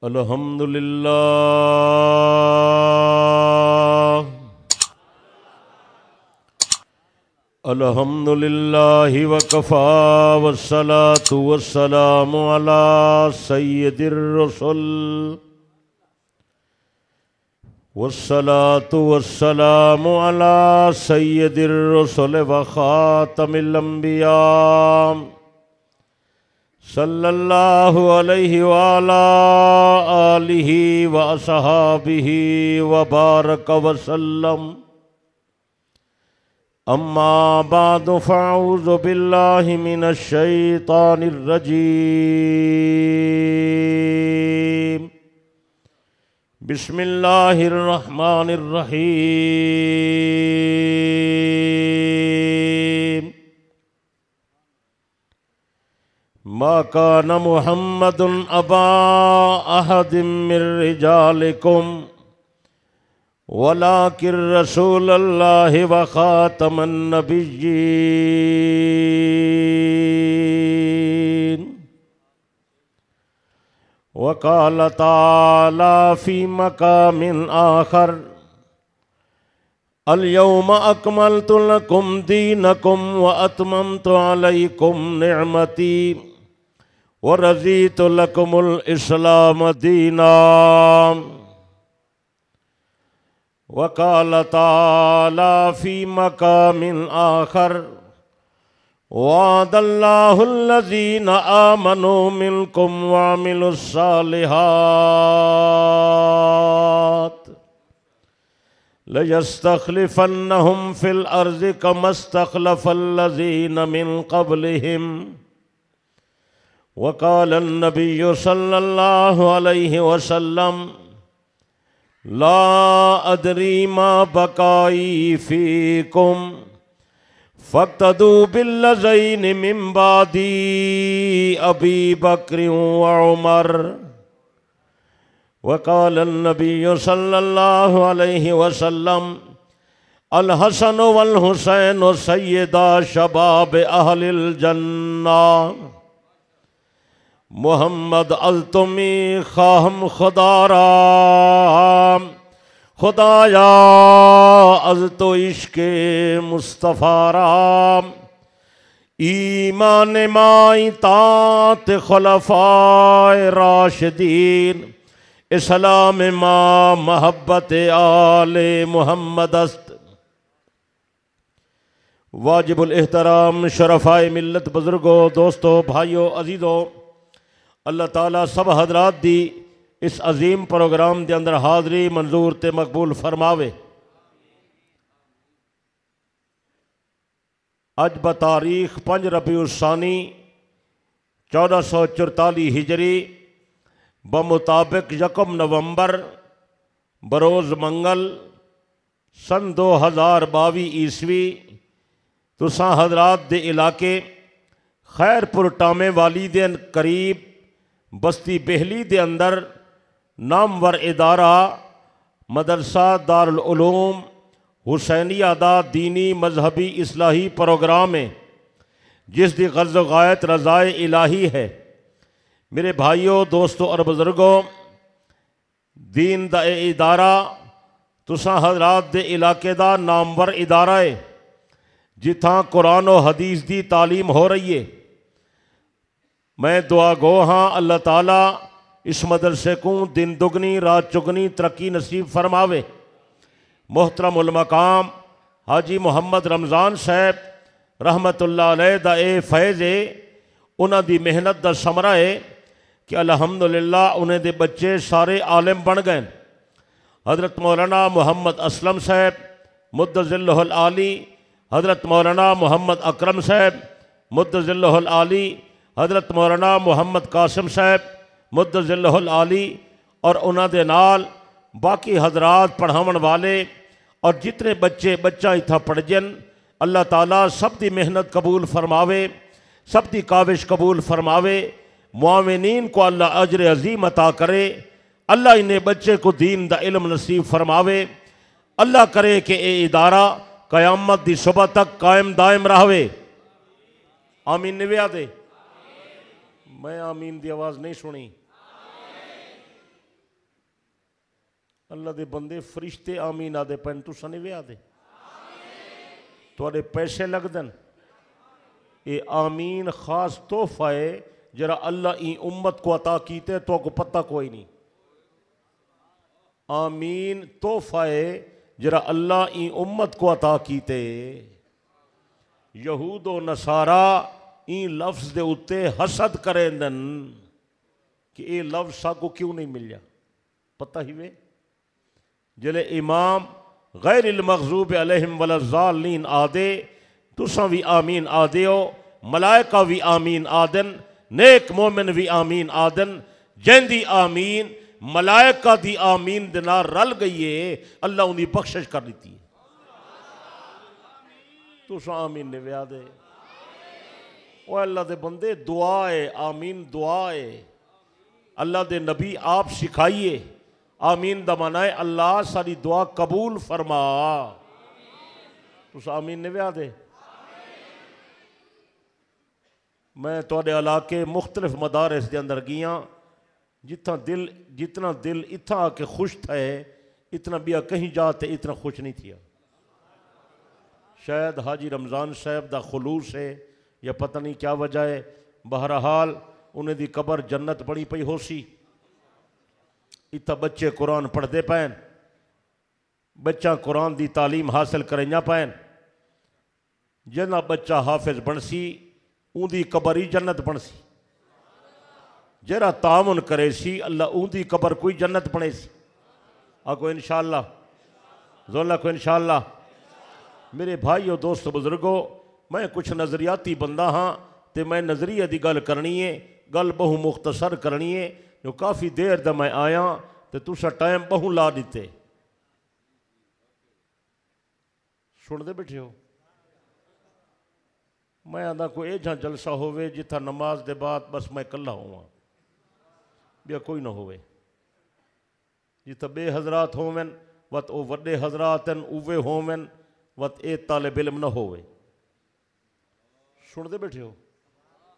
अल्हम्दुलिल्लाह अल्हम्दुलिल्लाहि वकफ़ा वस्सलातु वस्सलामु अला सय्यिदिर रसूल वस्सलातु वस्सलामु अला सय्यिदिर रसूल व ख़ातमिल अंबिया सल्लल्लाहु अलैहि व अला आलिहि व अस्हाबिहि व बारक वसल्लम। अम्मा बादु फ़अऊज़ु बिल्लाहि मिनश शैतानिर रजीम। बिस्मिल्लाहिर रहमानिर रहीम। मा कान मुहम्मदुन अबा अहदिम मिर रिजालिकुम वलाकिर रसूलल्लाहि व खातमन नबिय्यीन। वक़ाल ताला फ़ी मक़ामिन आख़र अल यौम अकमलतु लकुम दीनकुम व अतममतु अलैकुम निअमती व रज़ीतु लकुमुल इस्लाम दीना। वक़ाल ताला फ़ी मक़ामिन आख़र वअदल्लाहुल्लज़ीना आमनू मिनकुम व अमिलुस्सालिहात लयस्तख़लिफ़न्नहुम फ़िल अर्ज़ि कमस्तख़लफ़ल्लज़ीना मिन क़ब्लिहिम। वक़ालन नबिय्यु सल्लल्लाहु अलैहि वसल्लम ला अदरी मा बकाई फ़ीकुम फ़क़्तदू बिल्लज़ैनि मिन बादी अबी बक्र व उमर। वक़ालन नबिय्यु सल्लल्लाहु अलैहि वसल्लम अल हसन वल हुसैन सय्यदा शबाब अहलिल जन्ना। मोहम्मद अल्तुमी खाहम खुदाराम खुदाया अज तो इश्क़े मुस्तफ़ाराम ईमान माई तात खुलफ़ाए राशिदीन इस्लाम माँ महब्बत आले मुहम्मद अस्त। वाजिबुल एहतराम शरफ़ाए मिल्लत बुज़ुर्गों दोस्तों भाइयों अजीज़ों, अल्लाह ताला सब हजरात दी इस अजीम प्रोग्राम के अंदर हाज़री मंजूर ते मकबूल फरमावे। अज बतारीख 5 रबीउस्सानी 1444 हिजरी बमुताबिक 1 नवंबर बरोज़ मंगल सन 2022 ईस्वी तुसां हजरात दे इलाके खैरपुर टामे वाली दे करीब बस्ती बेहली दे अंदर नामवर इदारा मदरसा दारुल उलूम हुसैनिया दा दीनी मजहबी इस्लाही प्रोग्राम है जिसकी ग़र्ज़ गायत रज़ाए इलाही है। मेरे भाइयों दोस्तों और बुज़ुर्गों, दीन दा इदारा तुसां हज़रात दे इलाके दा नामवर इदारा है जिथां कुरान और हदीस की तालीम हो रही है। मैं दुआ गो हाँ अल्लाह ताला इस मदरसे को दिन दुगनी रात चुगनी तरक्की नसीब फरमावे। मोहतरम उल मकाम हाजी मोहम्मद रमज़ान साहब रहमतुल्लाह अलैह दा ए फैज़ है, उन्हां दी मेहनत दा समरा है कि अल्हम्दुलिल्लाह उन्हें दे बच्चे सारे आलिम बन गए। हज़रत मौलाना मोहम्मद असलम साहब मुद्दज़िल्लुहुल आली, हज़रत मौलाना मोहम्मद अकरम साहब मुद्दज़िल्लुहुल आली, हज़रत मौलाना मोहम्मद कासिम साहब मुद्दज़िल्लुहुल आली और उन्हां दे नाल बाकी हजरात पढ़ावन वाले और जितने बच्चे बच्चा इत्था पढ़जन, अल्लाह ताला सब दी मेहनत कबूल फरमावे, सब दी काविश कबूल फरमावे। मुआविनीन को अल्लाह अजर अजीम अता करे। अल्लाह इन्हें बच्चे को दीन दा इल्म नसीब फरमावे। अल्लाह करे कि ये इदारा क़यामत दी सुबह तक कायम दायम रहे। आमीन निव्या दे। मैं आमीन दी आवाज़ नहीं सुनी। अल्लाह दे बंदे फरिश्ते आमीन आदे पैन तुसा नहीं वे आदे थोड़े पैसे लगदन ये आमीन खास तोहफा है जरा अल्लाह ई उम्मत को अता कीते तो को पता कोई नहीं आमीन तोहफा है जरा अल्लाह ई उम्मत को अता कीते यहूद व नसारा ई लफ्ज़ दे उत्ते हसद करेंदन कि ये लफ्ज़ साको क्यों नहीं मिलिया पता ही वे जले इमाम गैरिल मग़ज़ूब अलैहिम वलज़्ज़ालीन आदे तुसा भी आमीन आदे हो मलाइका भी आमीन आदन नेक मोमिन भी आमीन आदन जैंदी आमीन मलाइका दी आमीन दे नाल रल गई है अल्लाह उन्दी बख्शिश कर दी है तुसा आमीन ने व्या दे ओ अल्लाह दे बंदे दुआ है आमीन दुआ है अल्लाह दे नबी आप सिखाइए आमीन दा माना है अल्लाह सारी दुआ कबूल फरमा तुसा आमीन ने व्या दे मैं तुहाडे इलाके मुख्तलिफ मदारिस के अंदर गया जितना दिल इतना आके खुश थे इतना बिया कहीं जाते इतना खुश नहीं थिया शायद हाजी रमज़ान साहब दा खुलूस है या पता नहीं क्या वजह है बहरहाल उन्हें दी कबर जन्नत बनी पई हो सी इतना बच्चे कुरान पढ़ते पैन बच्चा कुरान दी तालीम हासिल करें पैन जना बच्चा हाफिज बनसी उंदी कबर ही जन्नत बनसी जरा तामुन करे सी अल्लाह उंदी कबर कोई जन्नत बने सी आको इंशाअल्लाह जोला को इंशाअल्लाह मेरे भाई और दोस्तों बुजुर्गो मैं कुछ नज़रियाती बंदा हाँ तो मैं नज़रिए की गल करनी है गल बहु मुख्तसर करनी है जो काफ़ी देर दा मैं आया तो तुसा टाइम बहु ला दिते सुनते बैठे हो मैं आदा कोई एजा जलसा होवे जिथा नमाज दे बाद बस मैं कला होवां बिया कोई ना होवे जिथा बे हजरात होवन वत ओ वड्डे हजरात उवे होवन वत ए तालिब इल्म न होवे सुनते बैठे हो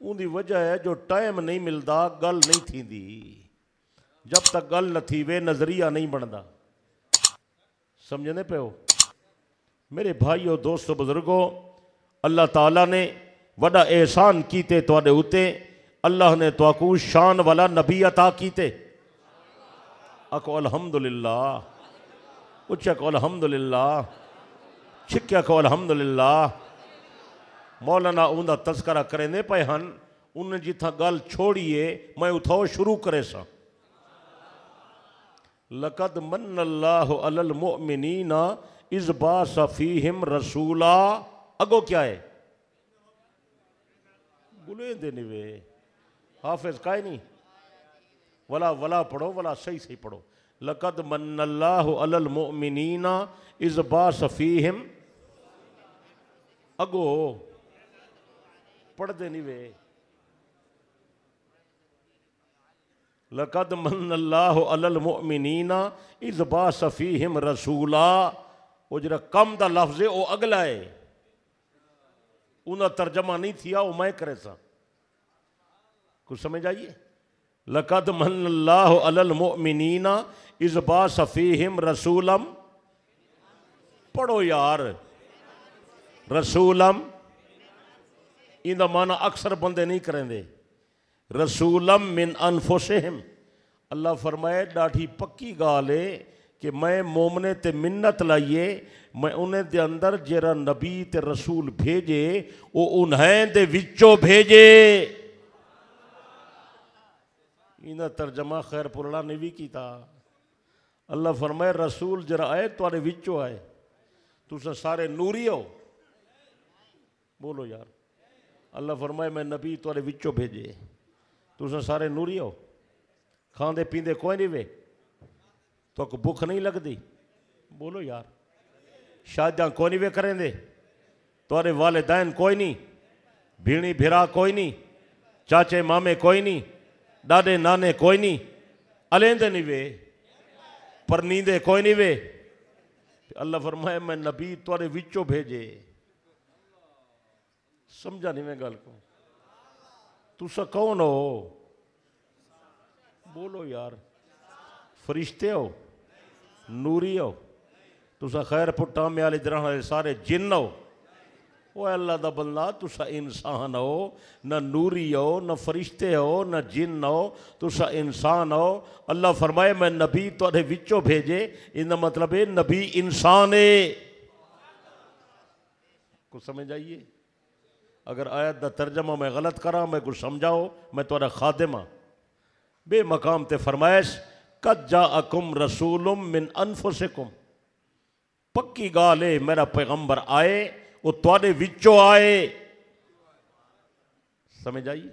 उनकी वजह है जो टाइम नहीं मिलता गल नहीं थींदी जब तक गल न थीवे नज़रिया नहीं बनता समझने पे हो मेरे भाइयों दोस्तों बुजुर्गों अल्लाह ताला ने वड़ा एहसान कीते तुहाडे उते अल्लाह ने तुहाकू शान वाला नबी अता कीते आको अल्हम्दुलिल्लाह उच्चा को अल्हम्दुलिल्लाह छिक्या को अल्हम्दुलिल्लाह मौलाना उनका तस्करा करेंदे पे हन उन जिथा गल छोड़िए मैं उठाओ शुरू करे सा लक़द मन्नल्लाहु अलल मुअमिनीना इज़ बाअसा फ़ीहिम रसूला अगो क्या है बुले देने वे हाफिज का नहीं वला वला पढ़ो वला सही सही पढ़ो लक़द मन्नल्लाहु अलल मुअमिनीना इज़ बाअसा फ़ीहिम अगो पढ़ते नहीं वे लक़द मन्नल्लाहु अलल मुअमिनीना इज़ बाअसा फ़ीहिम रसूला वो जरा कम दा लफ्ज़ है वो अगला है उनका तर्जमा नहीं थिया वो मैं करे सा कुछ समझ आइए लक़द मन्नल्लाहु अलल मुअमिनीना इज़ बाअसा फ़ीहिम रसूलम पढ़ो यार रसूलम इंदा माना अक्सर बंदे नहीं करेंदे रसूलम मिन अनफुसिहिम अल्लाह फरमाए डाठी पक्की गाल है कि मैं मोमने ते मिन्नत लाइए मैं उन्हें दे अंदर जेरा नबी ते रसूल भेजे वो उन्हें दे विचों भेजे इन्दा तर्जमा खैर पुरला ने भी कीता अल्लाह फरमाए रसूल जरा आए तुहाडे विचों आए तुसा सारे नूरी हो बोलो यार अल्लाह फरमाए मैं नबी तुहाडे विचों भेजे तुसा सारे नूरी हो खांदे पींदे कोई नहीं वे तो भुख नहीं लगती बोलो यार शादियाँ कोई नहीं वे करेंदे तुहाडे वालिदैन कोई नहीं भीणी भिरा कोई नहीं चाचे मामे कोई नहीं डाडे नाने कोई नहीं अलेंदे नहीं वे परनींदे कोई नहीं वे अल्लाह फरमाए मैं नबी तुहाडे विचों भेजे समझा नहीं मैं गल को तुसा कौन हो बोलो यार फरिश्ते हो नूरी हो तुसा खैर पुट्टा में आले जरा सारे जिन हो वो अल्लाह दा बंदा तुसा इंसान हो न नूरी हो न फरिश्ते हो न जिन हो तुसा इंसान हो। अल्लाह फरमाए मैं नबी तुहाडे विचों भेजे इनका मतलब है नबी इंसान है। कुछ समझ आइए। अगर आयत दा तर्जमा मैं गलत करा मैं कुछ समझाओ मैं तुहाडा खादिम हाँ। बेमकाम ते फरमाइश कद जाअकुम रसूलुम मिन अनफुसिकुम पक्की गाल है मेरा पैगंबर आए वो तुहाडे विचों आए। समझ आई।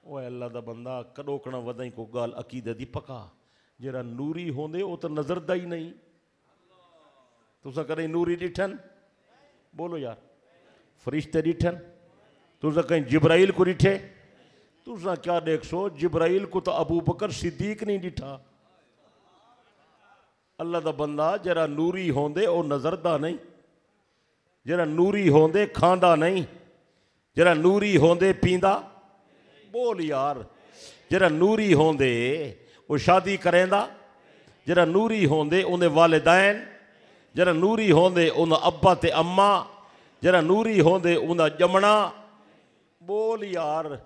वो अल्लाह दा बंदा कड़ोकना वधाई को गाल अकीदे दी पका जरा नूरी होंदे वो तो नजरदा ही नहीं। तुसा कहीं नूरी डिठन बोलो यार फरिश्ते डिठन तुसा कहीं जिब्राइल को डिठे तुसा क्या देख सो जिब्राइल को तो अबू बकर सिद्दीक नहीं डिठा। अल्लाह दा बंदा जरा नूरी होंदे वो नजरदा नहीं जरा नूरी होंदे खांदा नहीं जरा नूरी होंदे पींदा बोल यार जरा नूरी होंदे वो शादी करेंदा जरा नूरी होंदे उन्हें वालिदैन जरा नूरी होंदे उन्हें अब्बा ते अम्मा जरा नूरी होंदे उन्हें जमना बोल यार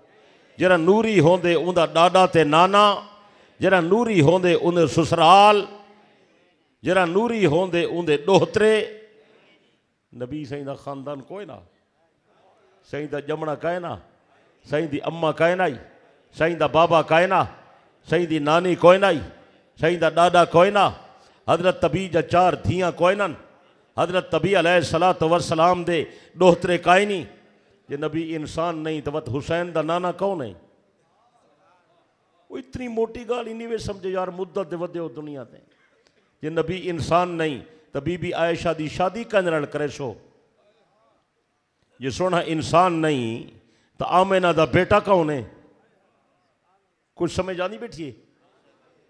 जरा नूरी होंदे उन्हें डाडा ते नाना जरा नूरी होंदे उन्हें ससुराल जरा नूरी होंदे उन्हें डोहतरे। नबी सही दा खानदान कोई ना सही दा जमना कहे ना सही दी अम्मा कहे ना सही दा बाबा कहे ना सही दी नानी कोई ना सही दा दादा कोई ना हजरत तबी जा चार धियाँ कोई ना हजरत तबी अलैहिस्सलातु वस्सलाम दे डोहतरे काए नहीं। जे नबी इंसान नहीं तो वत हुसैन दा नाना कौन है। वो इतनी मोटी गाल इन्हीं वे समझे यार मुद्दत दे वदे हो दुनिया ते जे नबी इंसान नहीं तो बीबी आयशा दी शादी कंजरण करे सो ये सोना इंसान नहीं तो आमिना दा बेटा कौन है। कुछ समझ आनी बैठी है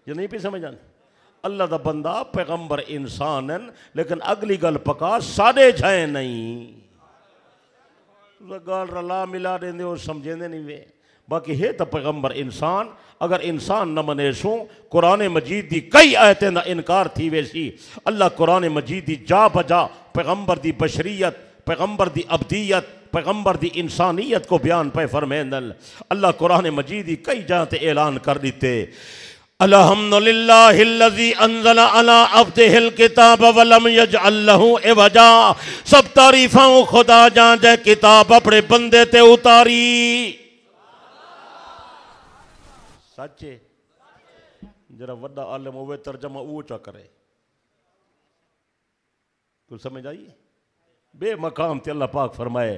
ये नहीं भी समझ आनी। अल्लाह दा बंदा पैगंबर इंसान है लेकिन अगली गल पका साढ़े छे नहीं गाल रला मिला देंदे हो समझेंदे नहीं वे बाकी है तो पैगंबर इंसान। अगर इंसान न मने सो कुरान मजीद दी कई आयतें का इनकार थी वैसी अल्लाह कुरान मजीद दी जा बजा पैगंबर दी बशरियत पैगंबर दी अब्दियत पैगंबर दी इंसानियत को बयान पे फरमांदल। अल्लाह कुरान मजीद दी कई जगह ऐलान कर दीते अल्हम्दुलिल्लाहिल्लज़ी अंज़ला अला अब्दिहिल किताब वलम यजअल लहू इवजा। सब तारीफां खुदा जां जै किताब अपने बंदे ते उतारी। सच्चे जरा वड्डा आलम होवे तर्जमा वो चा करे। कुछ समझ आई। बेमकाम ते अल्लाह पाक फरमाए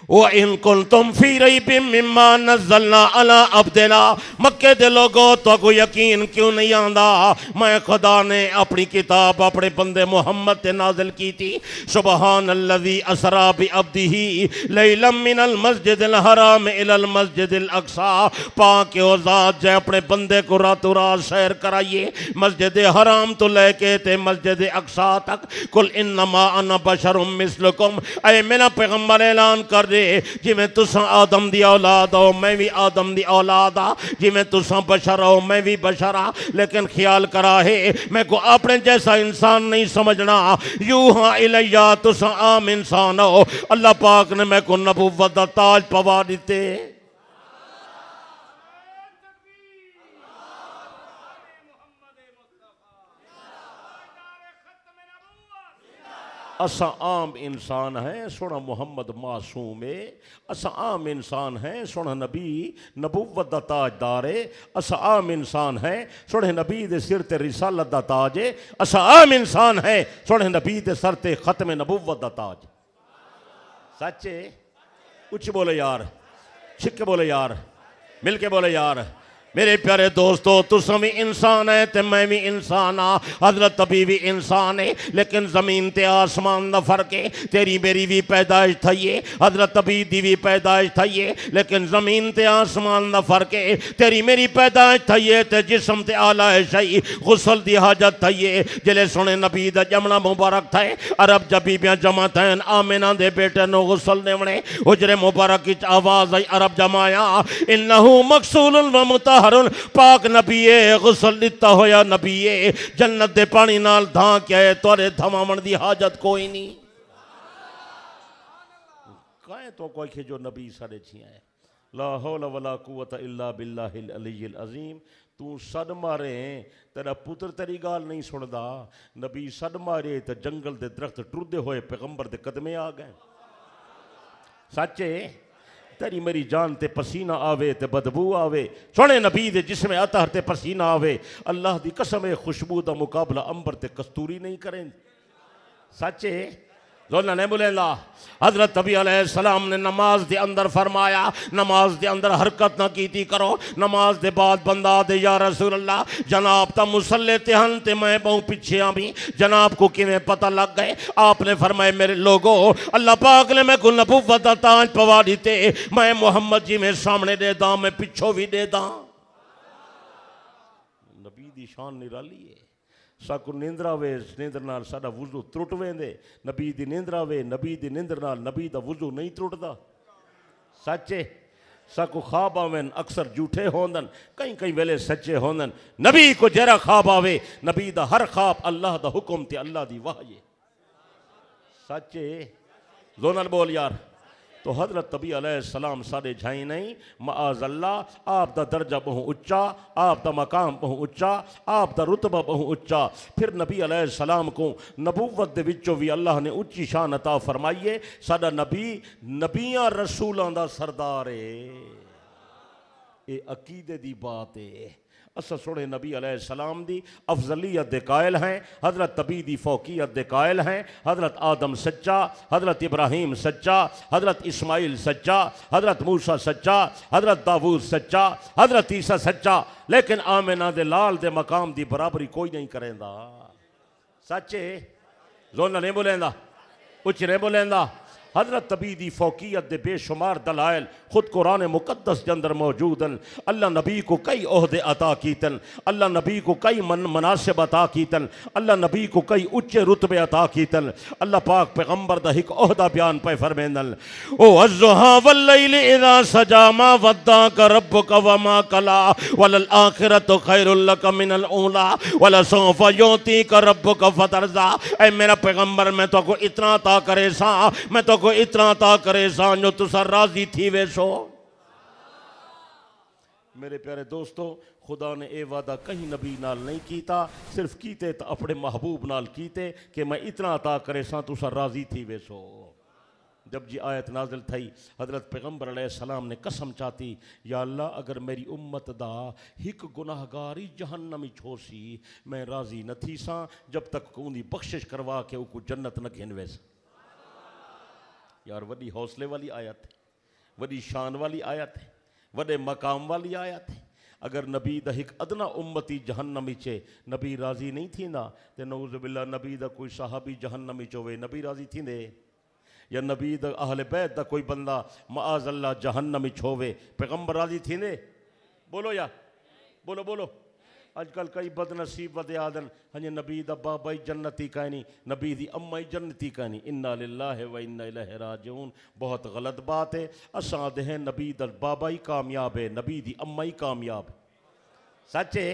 व इन कुंतुम फी रैबिम मिम्मा नज़्ज़लना अला अब्दिना। मक्के दे लोगो तो को यकीन क्यों नहीं आंदा मैं खुदा ने अपनी किताब अपने बंदे मुहम्मद ते नाजिल की थी। सुबहानल्लज़ी असरा बि अब्दिही लैलम मिनल मस्जिदिल हराम इलल मस्जिदिल अक्सा। पाक ओ ज़ात जे अपने बंदे को रातों रात सैर कराइए मस्जिद हराम तो लेके ते मस्जिद अक्सा तक। कुल इन्नमा अना बशरुम मिस्लुकुम ऐ मेरा पैगंबर ऐलान कर दे जिमें तुसा आदम दी औलाद हो मैं भी आदम दी औलाद आ जिमें तुसा बशर हो मैं भी बशर आ। लेकिन ख्याल करा है मैं को अपने जैसा इंसान नहीं समझना। यूहा इलैया तुसा आम इंसान हो। अल्लाह पाक ने मैं को नबुव्वत दा ताज पवा दिते। असा आम इंसान हैं सोना मोहम्मद मासूम है। असा आम इंसान हैं सोना नबी नबुव्वत दा ताजदार है। असा आम इंसान हैं सोने नबी दे सिर ते रिसालत दा ताज है। असा आम इंसान हैं सोने नबी दे सर ते खत्म नबुव्वत दा ताज। सच्चे कुछ बोले यार छिक के बोले यार मिल के बोले यार। मेरे प्यारे दोस्तों तुम भी इंसान है तो मैं भी इंसान हाँ। हजरत तबी भी इंसान है लेकिन ज़मीन ते आसमान दा फर्क है। तेरी मेरी भी पैदाइश थी है हजरत तबी दी भी पैदाइश थी है लेकिन ज़मीन ते आसमान दा फर्क है। तेरी मेरी पैदाइश थी है तो जिस्म ते आला है शही गुसल दी हाजत थी है। जिले सुने नबी दा जमना मुबारक थे अरब जबीबियाँ जमा थैन आमिना दे बेटे नो गुसल देवने उजरे मुबारक आवाज़ आई अरब जमाया इन्नहु मकसूल व मुतहर मुतहहरुन पाक नबीए गुसल दिता होया नबीए जन्नत दे पानी नाल धा के आए तोरे धमावन दी हाजत कोई नहीं काहे तो कोई के जो नबी सारे छिया है ला हौला वला कुव्वता इल्ला बिल्लाहिल अलिय्यिल अज़ीम तू सद मारे तेरा पुत्र तेरी गाल नहीं सुनदा नबी सद मारे तो जंगल दे दरख्त टुरदे होए पैगंबर दे कदमे आ गए सच्चे तेरी मेरी जान ते पसीना आवे ते बदबू आवे सोने नबी दे जिसमें अतहर ते पसीना आवे अल्लाह दी कसम है खुशबू दा मुकाबला अंबर ते कस्तूरी नहीं करें सच्चे जोना ने बोलेला हजरत नबी अलैहिस्सलाम ने नमाज दे अंदर फरमाया नमाज दे अंदर हरकत ना कीती करो नमाज दे बाद बंदा दे या रसूल अल्लाह जनाब ता मुसल्ले ते हन ते मैं बहु पीछे आ भी जनाब को किवें पता लग गए आपने फरमाए मेरे लोगो अल्लाह पाक ने मैं को नबुव्वत दा ताज पवा दिते मैं मोहम्मद जी में सामने दे दा मैं पिछो भी दे दा नबी दी शान निराली है साकू निंद्रा वे निंद्र नाल साडा वुजू त्रुट वेंदे नबी दी निंद्रा वे नबी दी निंद्र नाल नबी दा वुजू नहीं त्रुटदा सच्चे साकू ख्वाब आवेन अक्सर झूठे होंदन कई कई वेले सच्चे होंदन नबी को जरा ख्वाब आवे नबी दा हर ख्वाब अल्लाह दा हुक्म ते अल्लाह दी वाही सच्चे जोनल बोल यार तो हजरत नबी अलैहिस्सलाम सारे झाई नहीं माअज़ अल्लाह आप दा दर्जा बहु उच्चा आप दा मकाम बहु उच्चा आप दा रुतबा बहु उच्चा फिर नबी अलैहिस्सलाम को नबूवत दे विचों भी अल्लाह ने उच्ची शान अता फरमाई है साडा नबी नबियां रसूलां दा सरदार है ये अकीदे दी बात है असा सोने नबी अलैहिस्सलाम दी अफजलियत दे कायल हैं हजरत नबी दी फौकियत दे कायल हैं हजरत आदम सच्चा हजरत इब्राहीम सच्चा हजरत इस्माइल सच्चा हजरत मूसा सच्चा हजरत दाऊद सच्चा हजरत ईसा सच्चा लेकिन आमिना दे लाल दे मकाम दी बराबरी कोई नहीं करेंदा सच्चे जोना नहीं बोलेंदा उच्च नहीं बोलेंदा हजरत नबी दी फौकियत दे बेशुमार दलाइल खुद कुरान मुकद्दस के अंदर मौजूदन अल्लाह नबी को कई ओहदे अता कीतन अल्लाह नबी को कई मनासिब अता कीतन अल्लाह नबी को कई उच्चे रुतबे अता कीतन अल्लाह पाक पैगंबर दा हिक ओहदा बयान पे फरमांदन ओ अज़्ज़ुहा वल्लैलि इज़ा सजा मा वद्दाका रब्बुका वमा कला वलल आखिरतु खैरुल लक मिनल ऊला वला सौफा युतीका रब्बुका फतरज़ा ऐ मेरा पैगंबर मैं तो को इतना अता करे सा मैं तो को इतना अता करे सा जो तुसा राजी थी वे सो मेरे प्यारे दोस्तों खुदा ने ये वादा कहीं नबी नाल नहीं कीता सिर्फ कीते तो अपने महबूब नाल कीते कि मैं इतना अता करे सा तुसा राजी थी वे सो जब जी आयत नाजिल थई हजरत पैगंबर अलैहिस्सलाम ने कसम चाती या अल्लाह अगर मेरी उम्मत दा हिक गुनाहगारी जहन्नमी छोसी मैं राजी न थी सा जब तक उनकी बख्शिश करवा के उनको जन्नत न घेनवे यार वही हौसले वाली आयत है वही शान वाली आयत है वडे मकाम वाली आयत है अगर नबी दा हिक अदना उम्मती जहन्नमी चे नबी राजी नहीं थींदा ते नऊज़ बिल्ला नबी दा कोई सहाबी जहन्नमी चोवे नबी राजी थींदे या नबी दा अहले बैत दा कोई बंदा माअज़ अल्लाह जहन्नमी छोवे पैगंबर राजी थींदे बोलो यार बोलो बोलो आजकल कई बदनसीब वदे आदन हजे नबी दा बाबा ही जन्नती कहनी नबी दी अम्मा ही जन्नती कहनी इन्ना लिल्लाहि व इन्ना इलैहि राजिऊन बहुत गलत बात है असां दे हैं नबी दा बाबा ही कामयाब है नबी दी अम्मा ही कामयाब सच है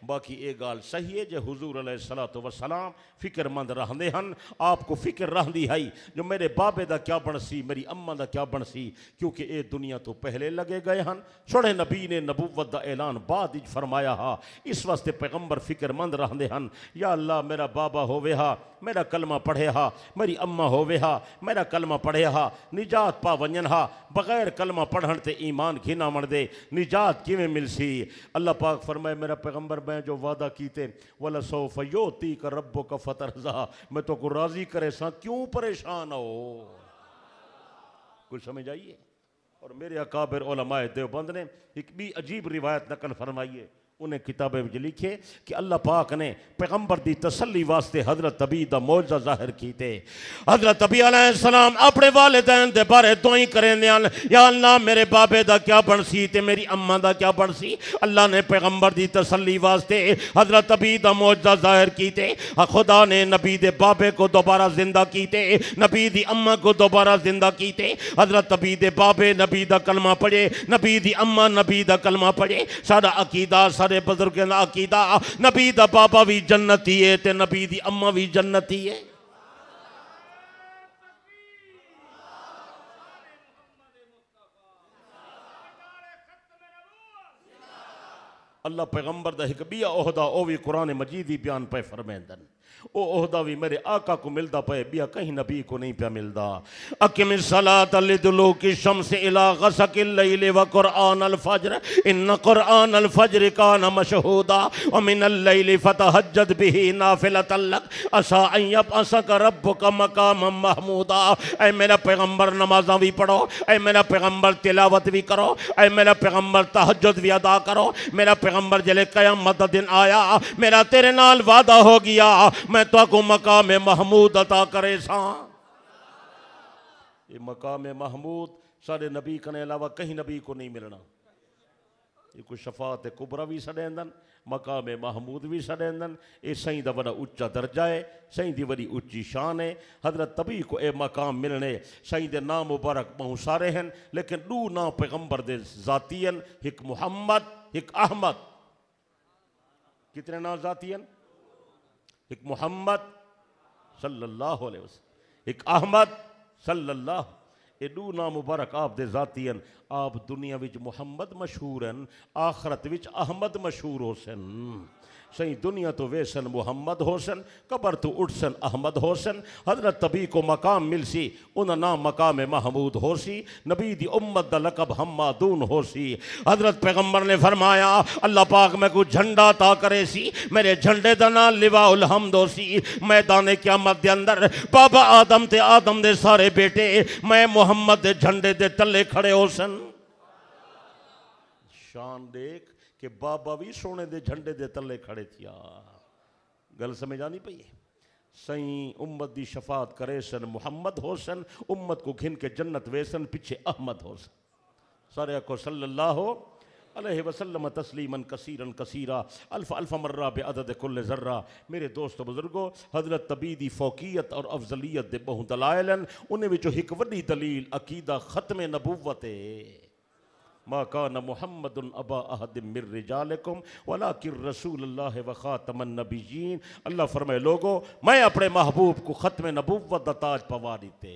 बाकी ये गाल सही है जो हुजूर अलैहिस्सलातु वस्सलाम फिक्रमंद रहंदे हन आपको फिक्र रहंदी है जो मेरे बाबे दा क्या बनसी मेरी अम्मा दा क्या बनसी क्योंकि ये दुनिया तो पहले लगे गए हन सोने नबी ने नबूवत दा ऐलान बाद विच फरमाया हा इस वास्ते पैगंबर फिक्रमंद रहंदे हन या अल्लाह मेरा बाबा होवे हा मेरा कलमा पढ़े हा मेरी अम्मा होवे हा मेरा कलमा पढ़े हा निजात पा वंजन हा बगैर कलमा पढ़न ते ईमान घिना मन दे निजात किवें मिलसी अल्लाह पाक फरमाए मेरा पैगंबर मैं जो वादा कीते वला सौफ युतीका रब्बुका फतरज़ा मैं तो को राजी करे सा क्यों परेशान हो कुछ समझ आइए और मेरे अकाबिर उलमाए देवबंद ने एक भी अजीब रिवायत नकल फरमाइए उन्हें किताबें में लिखे कि अल्लाह पाक ने पैगंबर दी तसल्ली वास्ते हजरत अबी दा मौजज़ा ज़ाहिर कीते। हजरत अबी अलैहिस्सलाम अपने वालिदैन दे बारे दुआई करेंदे हन, या अल्लाह मेरे बाबे दा क्या बनसी ते मेरी अम्मा दा क्या बनसी। अल्लाह ने पैगंबर दी तसल्ली वास्ते हजरत अबी दा मौजज़ा ज़ाहिर कीते। खुदा ने नबी दे बाबे को दोबारा जिंदा कीते, नबी दी अम्मा को दोबारा जिंदा कीते। हजरत अबी दे बाबे नबी दा कलमा पढ़े, नबी दी अम्मा नबी दा कलमा पढ़े। सारा अकीदा सारे बुजुर्गों का अकीदा नबी दा बाबा भी जन्नती है ते नबी दी अम्मा भी जन्नती है। अल्लाह पैगंबर दा हिक बिया ओहदा ओ भी कुरान मजीद ही बयान पे फरमाइंदन। ओ ओहदा भी मेरे आका को मिलता पे बिया कहीं नबी को नहीं पे मिलता। अकिमिस सलात लिदुलूकी शम्स इला गसकिल लैल व कुरआनल फज्र इन्न कुरआनल फज्र कान मशहूदा व मिनल लैल फतहज्जद बिही नाफिलतन लक असा अन यबअसक रब्बुका मकामम महमूदा। ऐ मेरा पैगंबर नमाज़ां भी पढ़ो, ऐ मेरा पैगंबर तिलावत भी करो, ऐ मेरा पैगंबर तहज्जुद भी अदा करो। मेरा पैगंबर जले क़यामत दा दिन आया मेरा तेरे नाल वादा हो गया मैं तो मकाम महमूद अता करे सा। ये मकाम महमूद सारे नबी के अलावा कहीं नबी को नहीं मिलना। ये कोई शफात कुबरा भी सडेंदन, मकाम महमूद भी सडेंदन। ये सही दा बड़ा उच्चा दर्जा है, सही दी बड़ी उच्ची शान है। हजरत तभी को ये मकाम मिलने सही दे नाम मुबारक बहुत सारे हैं, लेकिन दू नाम पैगंबर दे जातियन, एक मुहम्मद एक अहमद। कितने नाम जातियन? एक मुहम्मद सल्लल्लाहु अलैहि वसल्लम, एक अहमद सल्लल्लाहु। ये दू नाम मुबारक आप दे जातियन। आप दुनिया विच मुहम्मद मशहूर हैं, आखरत विच अहमद मशहूर होसन। सही दुनिया तो वेसन मुहम्मद होसन, कबर तो उठसन अहमद होसन। हजरत तभी को मकाम मिलसी उन नाम मकाम महमूद होसी। नबी दी उम्मत दा लकब हम्मादून होसी। हजरत पैगंबर ने फरमाया अल्लाह पाक मैं को झंडा ता करे सी, मेरे झंडे दा नाम लिवाउल हम्द होसी। मैदान क़यामत दे अंदर बाबा आदम ते आदम दे सारे बेटे मैं मुहम्मद दे झंडे दे तले खड़े होसन। शान देख कि बाबा भी सोने दे झंडे दे तले खड़े थिया। गल समझ आनी पई है। सही उम्मत दी शफात करे सन मुहम्मद होसन, उम्मत को घिन के जन्नत वेसन, पीछे अहमद होसन। सारे को सल्लल्लाहु अलैहि वसल्लम तस्लीमन कसीरन कसीरा अल्फ अल्फ मर्रा बेअदद कुल्ल ज़र्रा। मेरे दोस्तों बुजुर्गो, हजरत तबी दी फ़ौक़ियत और अफजलियत दे बहुत दलाइलन। उन्हें विचों एक वड्डी दलील अकीदा ख़त्म नबुव्वत है। मा कान मुहम्मदुन अबा अहदिम मिर रिजालिकुम वलाकिन रसूलुल्लाह व खातमन नबिय्यीन। अल्लाह फरमाए लोगो मैं अपने महबूब को ख़त्म नबुव्वत दा ताज पवा दीते।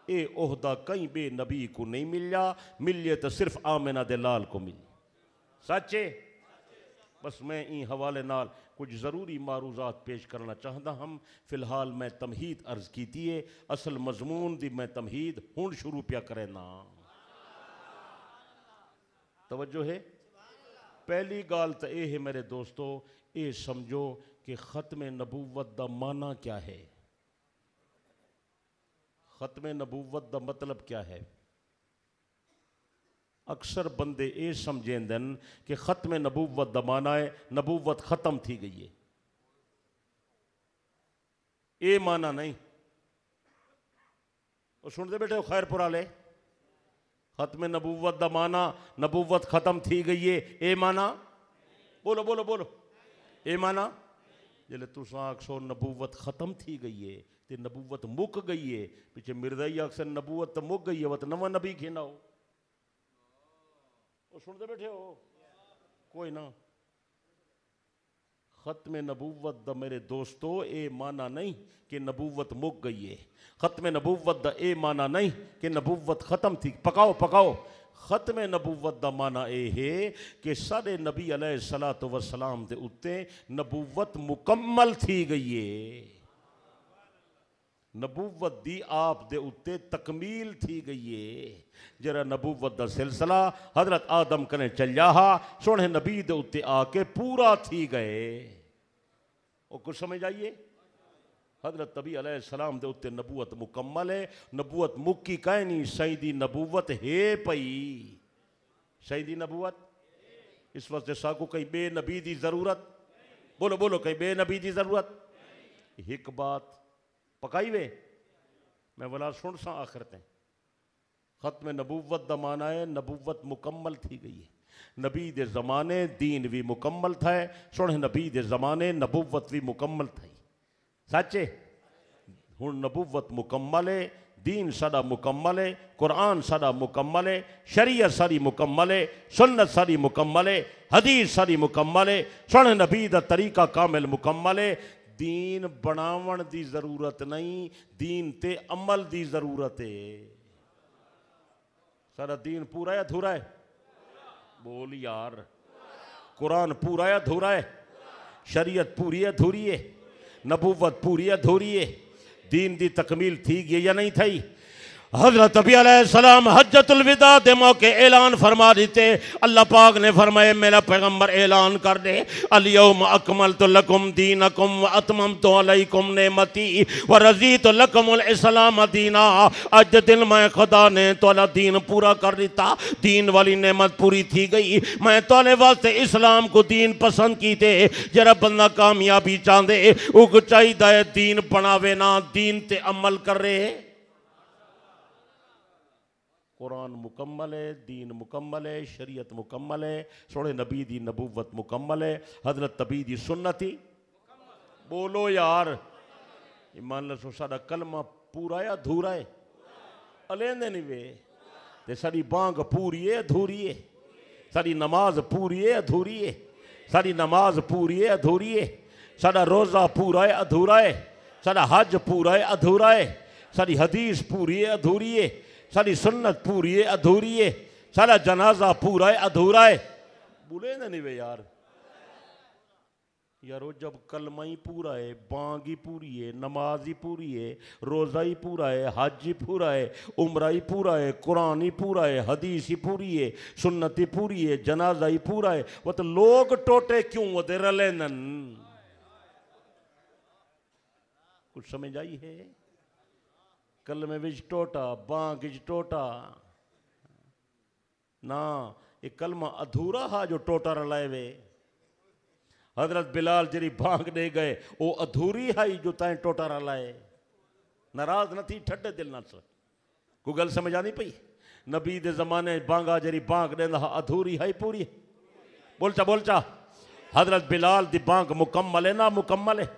ये ओहदा कहीं बे नबी को नहीं मिला, मिले तो सिर्फ आमिना दे लाल को मिली। सच्चे बस मैं इन हवाले नाल कुछ ज़रूरी मारूज़ात पेश करना चाहता। हम फिलहाल मैं तमहीद अर्ज़ की है, असल मजमून दी मैं तमहीद हुण शुरू पिया करे ना। तवज्जो है। पहली गाल तो यह है मेरे दोस्तों, ये समझो कि ख़त्म नबूवत दा माना क्या है। ख़त्म नबूवत दा मतलब क्या है। अक्सर बंदे ये समझेंदन कि ख़त्म नबूवत दा माना है नबूवत ख़त्म थी गई है। ये माना नहीं। और सुनते बैठे हो खैरपुर वाले, ख़त्म नबूवत दा माना नबूवत ख़त्म थी गई है, ए माना बोलो बोलो बोलो, ए माना जिले तुसा आखो नबूवत ख़त्म थी गई है तो नबूवत मुक गई है। पीछे मिर्जाई अक्सर नबूवत तो मुक गई है, वत नवा नबी खेना हो। सुनते बैठे हो कोई ना। ख़त्म नबूवत दा मेरे दोस्तों ए माना नहीं कि नबूवत मुक गई है। ख़त्म नबूवत दा ए माना नहीं कि नबूवत ख़त्म थी। पकाओ पकाओ। ख़त्म नबूवत दा माना ए है कि सारे नबी अलैहिस्सलातु वस्सलाम दे उत्ते नबूवत मुकम्मल थी गई है। नबूवत दी आप दे उत्ते तकमील थी गई है। जरा नबूवत दा सिलसिला हजरत आदम कने चलिया हा, सोने नबी दे उत्ते आके पूरा थी गए। और कुछ समझ आइए। हजरत नबी अलैहिस्सलाम दे उत्ते नबूवत मुकम्मल है। नबूवत मुक्की कह नहीं, सही दी नबूवत है पई। सही दी नबूवत इस वास्ते साकू कई बे नबी की जरूरत, बोलो बोलो, कई बे नबी की जरूरत। एक बात पकाई वे मैं वाला सुन सा आखिर ते खत्म नबूवत दा माना है नबूवत मुकम्मल थी गई है। नबी दे ज़माने दीन भी मुकम्मल था, सुन नबी दे ज़माने नबूवत भी मुकम्मल थी। सच्चे हुण नबूवत मुकम्मल है, दीन साडा मुकम्मल है, कुरान साडा मुकम्मल है, शरीयत सारी मुकम्मल है, सुन्नत सारी मुकम्मल है, हदीस सारी मुकम्मल है, सुन नबी दा तरीका कामिल मुकम्मल है। दीन बनावन दी जरूरत नहीं, दीन ते अमल दी जरूरत है। सारा दीन पूरा है अधूरा है? बोल यार, कुरान पूरा है अधूरा है? शरीयत पूरी है अधूरी है? नबूवत पूरी है अधूरी है? दीन दी तकमील थी गई या नहीं थी? हजरत नबी अलैहिस्सलाम हज्जतुल विदा दे मौके ऐलान फरमा देते। अल्लाह पाक ने फरमाए मेरा पैगंबर ऐलान कर दे अल यौम अकमलतु लकुम दीनकुम व अतममतु अलैकुम नेमती व रज़ीतु लकुमुल इस्लाम दीना। आज दिन मैं खुदा ने तोला दीन पूरा कर दिता, दीन वाली नेमत पूरी थी गई। मैं तोले वास्ते इस्लाम को दीन पसंद की थे। जरा बंदा कामयाबी चाहते उग चाहिए दीन बनावे ना दीन ते अमल कर रहे। कुरान मुकम्मल है, दीन मुकम्मल है, शरीयत मुकम्मल है, सोने नबी दी नबूवत मुकम्मल है, हजरत नबी दी सुन्नती। बोलो यार, ईमान लसो साडा कलमा पूरा है अधूरा है? अलेंदे नहीं वे ते साडी बांग पूरी है अधूरी है? साडी नमाज पूरी है अधूरी है? साडी नमाज पूरी है अधूरी है? साडा रोज़ा पूरा है अधूरा है? साडा हज पूरा है अधूरा है? साडी हदीस पूरी है अधूरी है? सारी सुन्नत पूरी है अधूरी है? सारा जनाजा पूरा है अधूरा है? बोले ना नहीं वे यार। यारो जब कलमा ही पूरा है, बांग ही पूरी है, नमाज ही पूरी है, रोज़ा ही पूरा है, हज ही पूरा है, उम्रा ही पूरा है, कुरान ही पूरा है, हदीस ही पूरी है, सुन्नत ही पूरी है, जनाजा ही पूरा है, वो तो लोग टोटे क्यों होते रलेनन? कुछ समझ आई है? कलमे विच टोटा, बांग विच टोटा ना, ये कलमा अधूरा हा जो टोटा रलाए वे। हजरत बिलाल जी बांग दे गए वो अधूरी हाई जो तैं टोटा रलाए। नाराज न थी, ठंडे दिल न कोई गल समझ आनी पई? नबी दे जमाने बांगा जी बांग देंदा अधूरी हाई पूरी है? बोलचा बोलचा, हजरत बिलाल दी बांग मुकम्मल है ना मुकम्मल है?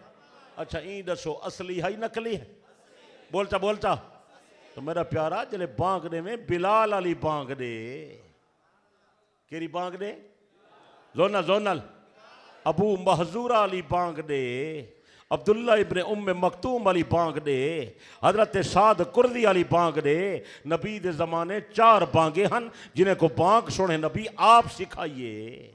अच्छा ई दसो असली हाई नकली है? बोलचा बोलचा। तो मेरा प्यारा जले बांग दे में बिलाल अली बांग दे, केरी बांग दे? जोनल जोनल अबू महजूरा अली बांग दे, अब्दुल्ला इब्ने उम्मे मखतूम अली बांग दे, हजरत साद कुर्दी अली बांग दे। नबी दे जमाने 4 बांगे हन जिन्हें को बांग सुने नबी आप सिखाइए।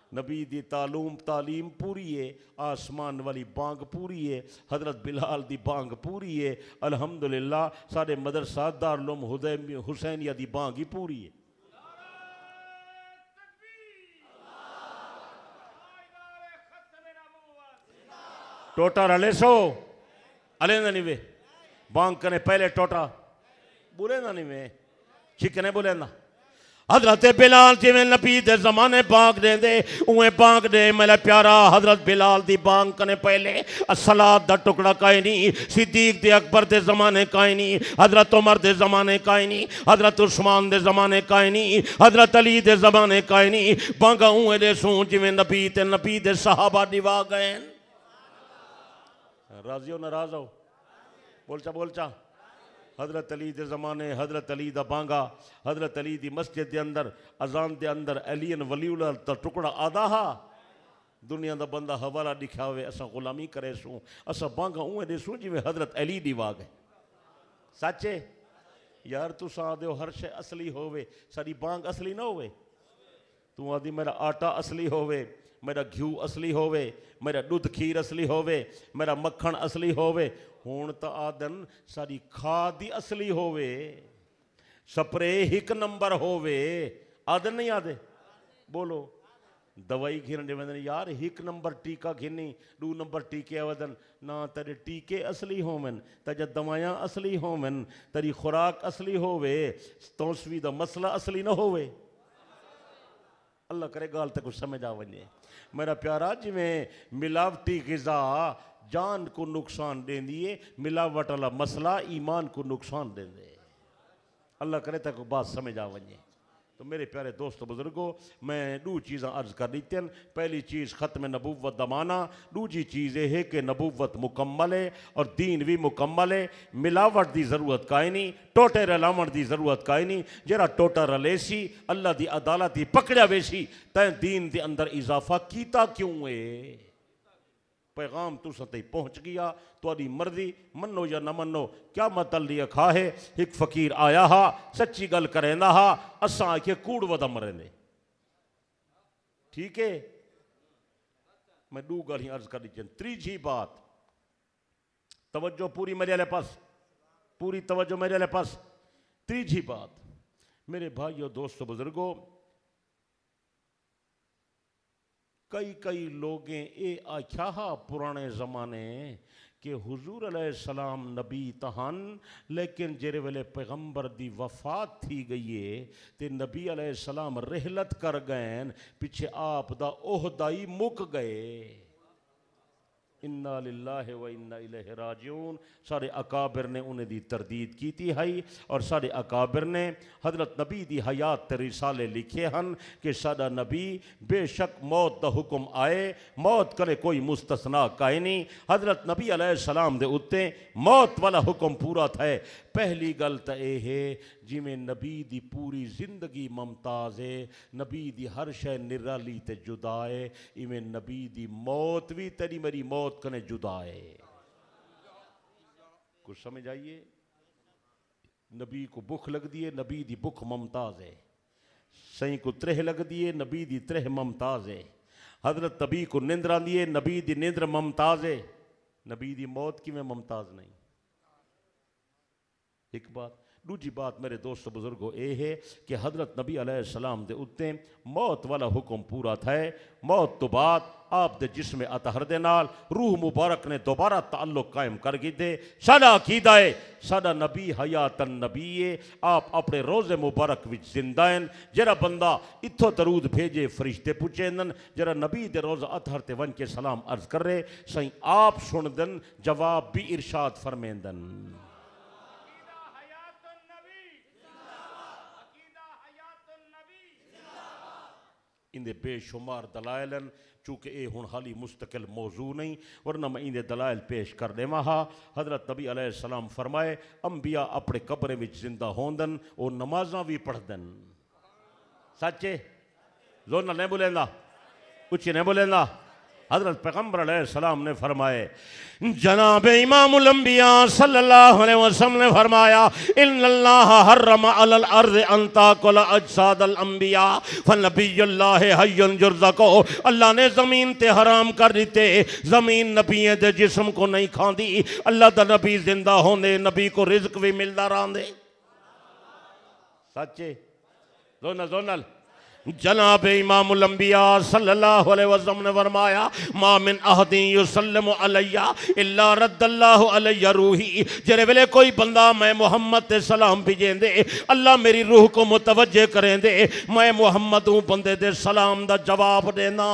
नबी दी तालीम पूरी है, आसमान वाली बांग पूरी है, हजरत बिलाल दी बांग पूरी है। अल्हम्दुलिल्लाह साडे मदरसा दारुल हुसैनिया दी बांग ही पूरी है। टोटा रले सो अलेंदा नहीं वे बांग कने पहले टोटा बुलेंदा नहीं वे छिकने बुलेंदा। हजरत बिलाल जिमें नबी दे जमाने बांग दे दे उए बांग दे मेरा प्यारा। हजरत बिलाल दी बांग कने पहले सलात दा टुकड़ा काई नहीं, सिद्दीक दे अकबर दे जमाने काई नहीं, हजरत उमर दे जमाने काई नहीं, हजरत उस्मान दे जमाने काई नहीं, हजरत अली दे जमाने काई नहीं। बांगा उए दे सूं जिमें नबी ते नबी दे सहाबा दिवा गए। राजी हो नाराज हो? बोलचा बोलचा। हजरत अली दे जमाने हजरत अली दा बांगा, हजरत अली दी मस्जिद दे अंदर अजान दे अंदर अलीन वलीउल्लाह दा टुकड़ा आदा हा। दुनिया दा बंदा हवाला दिखावे असा गुलामी करे सूं, असा बांगा उए दे सूं जिवें हजरत अली दिवा गए। सच्चे यार तुस आदे हो हर शे असली होवे, साडी बांग असली ना होवे। तू आदि मेरा आटा असली होवे, मेरा घ्यू असली होवे, मेरा दूध खीर असली होवे, मेरा मक्खन असली होवे। हुण तो आदन सारी खाद ही असली होवे, स्प्रे 1 नंबर होवे। आदन नहीं आदे? बोलो। दवाई घिरन वदन यार 1 नंबर टीका घिनी 2 नंबर टीके वदन ना, तेरे टीके असली होवन, तेजा दवायां असली होवन, तेरी खुराक असली होवे, तौसवी दा मसला असली ना होवे। अल्लाह करे गाल तक कुछ समझ आ वने। मेरा प्यारा जिमें मिलावटी ग़िज़ा जान को नुकसान देंदी है, मिलावट वाला मसला ईमान को नुकसान देंदे। अल्लाह करे तक बात समझ आ वने। तो मेरे प्यारे दोस्तों बुजुर्गों, मैं दो चीज़ें अर्ज कर दी थी। पहली चीज़ ख़त्म नबूवत दमाना, दूसरी चीज़ ये है कि नबूवत मुकम्मल है और दीन भी मुकम्मल है। मिलावट की ज़रूरत काई नहीं, टोटे रलावण की ज़रूरत काई नहीं। जरा टोटा रलेसी अल्लाह की अदालत ही पकड़िया वेसी, तैं दीन के अंदर इजाफा किया क्यों है? पैगाम तुस तई पहुँच गया, तुहाडी मर्जी मनो या न मनो। क्या मतलब लिया खा है, एक फकीर आया हा, सच्ची गल करेंदा हा, असा आखिए कूड़ वदा मरेंदे। ठीक है, मैं दो गल ही अर्ज कर दी। तीसरी बात, तवज्जो पूरी मेरे ले पास, पूरी तवज्जो मेरे ले पास। तीसरी बात मेरे भाइयों दोस्तों बुजुर्गों, कई लोगें ये आख्या हा पुराने ज़माने कि हुजूर अलैहिस्सलाम नबी तहन, लेकिन जेरे वेले पैगंबर दी वफात थी गई है ते नबी अलैहिस्सलाम रहलत कर गए, पिछे आप दा ओहदाई मुक गए। इन्ना लिल्लाहि व इन्ना इलैहि राजिऊन। सारे अकाबिर ने उन्हें दी तरदीद की थी है, और सारे अकाबिर ने हजरत नबी दी हयात ते रिसाले लिखे हैं कि साडा नबी बेशक मौत दा हुक्म आए, मौत करे कोई मुस्तसना काई नहीं। हजरत नबी अलैहिस्सलाम दे उत्ते मौत वाला हुक्म पूरा था। पहली गल तो यह है, जिमें नबी दी पूरी जिंदगी मुमताज़ है, नबी दी हर शय निराली ते जुदा है, इवें नबी दी मौत भी तेरी मेरी मौत कने जुदा है। कुछ समझ आइए? नबी को भुख लगती है, नबी दी भुख मुमताज़ है। सही को त्रह लगती है, नबी दी त्रह मुमताज़ है। हजरत नबी को निंद्र आती है, नबी दी निंद्र मुमताज़ है। नबी दी मौत किवें मुमताज़ नहीं? एक बात। दूसरी बात मेरे दोस्तों बुजुर्गों ये है कि हजरत नबी अलैहिस्सलाम दे उत्ते मौत वाला हुक्म पूरा था। मौत तो बाद आप दे जिस्म अतहर दे नाल रूह मुबारक ने दोबारा ताल्लुक कायम कर गिदे। साडा अकीदा है, साडा नबी हयातन नबी है, आप अपने रोज़े मुबारक विच जिंदा हैं। जरा बंदा इत्थों दरूद भेजे फरिश्ते पुछेंदन, जरा नबी दे रोज़ा अतहर ते वन के सलाम अर्ज कर रहे, सही आप सुन दन, जवाब भी इरशाद फरमेंदन। इनके बेशुमार दलाइलन, चूँकि ये हुण हाली मुस्तकिल मौजू नहीं, वरना मैं इनके दलाइल पेश कर देवा हा। हजरत नबी अलैहिस्सलाम फरमाए, अंबिया अपने कब्रे विच जिंदा होंदन, वो नमाजा भी पढ़दन। सच्चे जोर नाल नहीं बोलेंदा, कुछ नहीं बोलेंदा। हजरत पैगंबर अलैहिस्सलाम ने फरमाए, जनाब इमामुल अंबिया सल्लल्लाहु अलैहि वसल्लम ने फरमाया, इन्नल्लाह हर्रम अलल अर्ज़ अन ताकुल अजसादल अंबिया फनबियुल्लाह हय्युन युरज़क़ु। अल्लाह ने ज़मीन ते हराम कर दिते, ज़मीन नबियों दे जिस्म को नहीं खांदी। अल्लाह दा नबी जिंदा होंदे नबी को रिज़्क भी मिलदा रहंदे। सच्चे जोनल जनाब इमामुल अंबिया सल्लल्लाहु अलैहि वसल्लम ने फरमाया, मा मिन अहदिन युसल्लिमु अलैया इल्ला रद्दल्लाहु अलैया रूही। जेरे वेले कोई बंदा मैं मोहम्मद ते सलाम भेजेंदे, अल्लाह मेरी रूह को मुतवज्जे करेंदे, मैं मोहम्मद हूँ बंदे दे सलाम दा जवाब देना।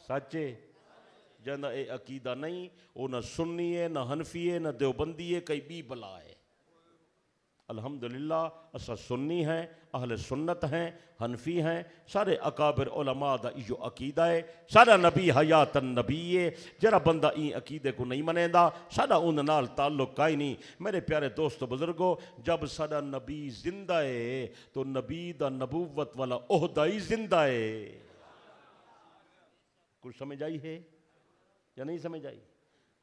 सच्चे जंदा ए अकीदा नहीं, वो न सुन्नी है, न हनफी है, न देवबंदी है, कई बी बला है। अल्हम्दुलिल्लाह असा सुन्नी हैं, अहले सुन्नत हैं, हनफी हैं, सारे अकाबिर उलमा दा इयो अकीदा है। साडा नबी हयातन नबी है। जरा बंदा ई अकीदे को नहीं मनेंदा, साडा उन नाल ताल्लुक काई नहीं। मेरे प्यारे दोस्तों बुजुर्गो, जब साडा नबी जिंदा है तो नबी दा नबूवत वाला ओहदा ही जिंदा है। कुछ समझ आई है या नहीं समझ आई?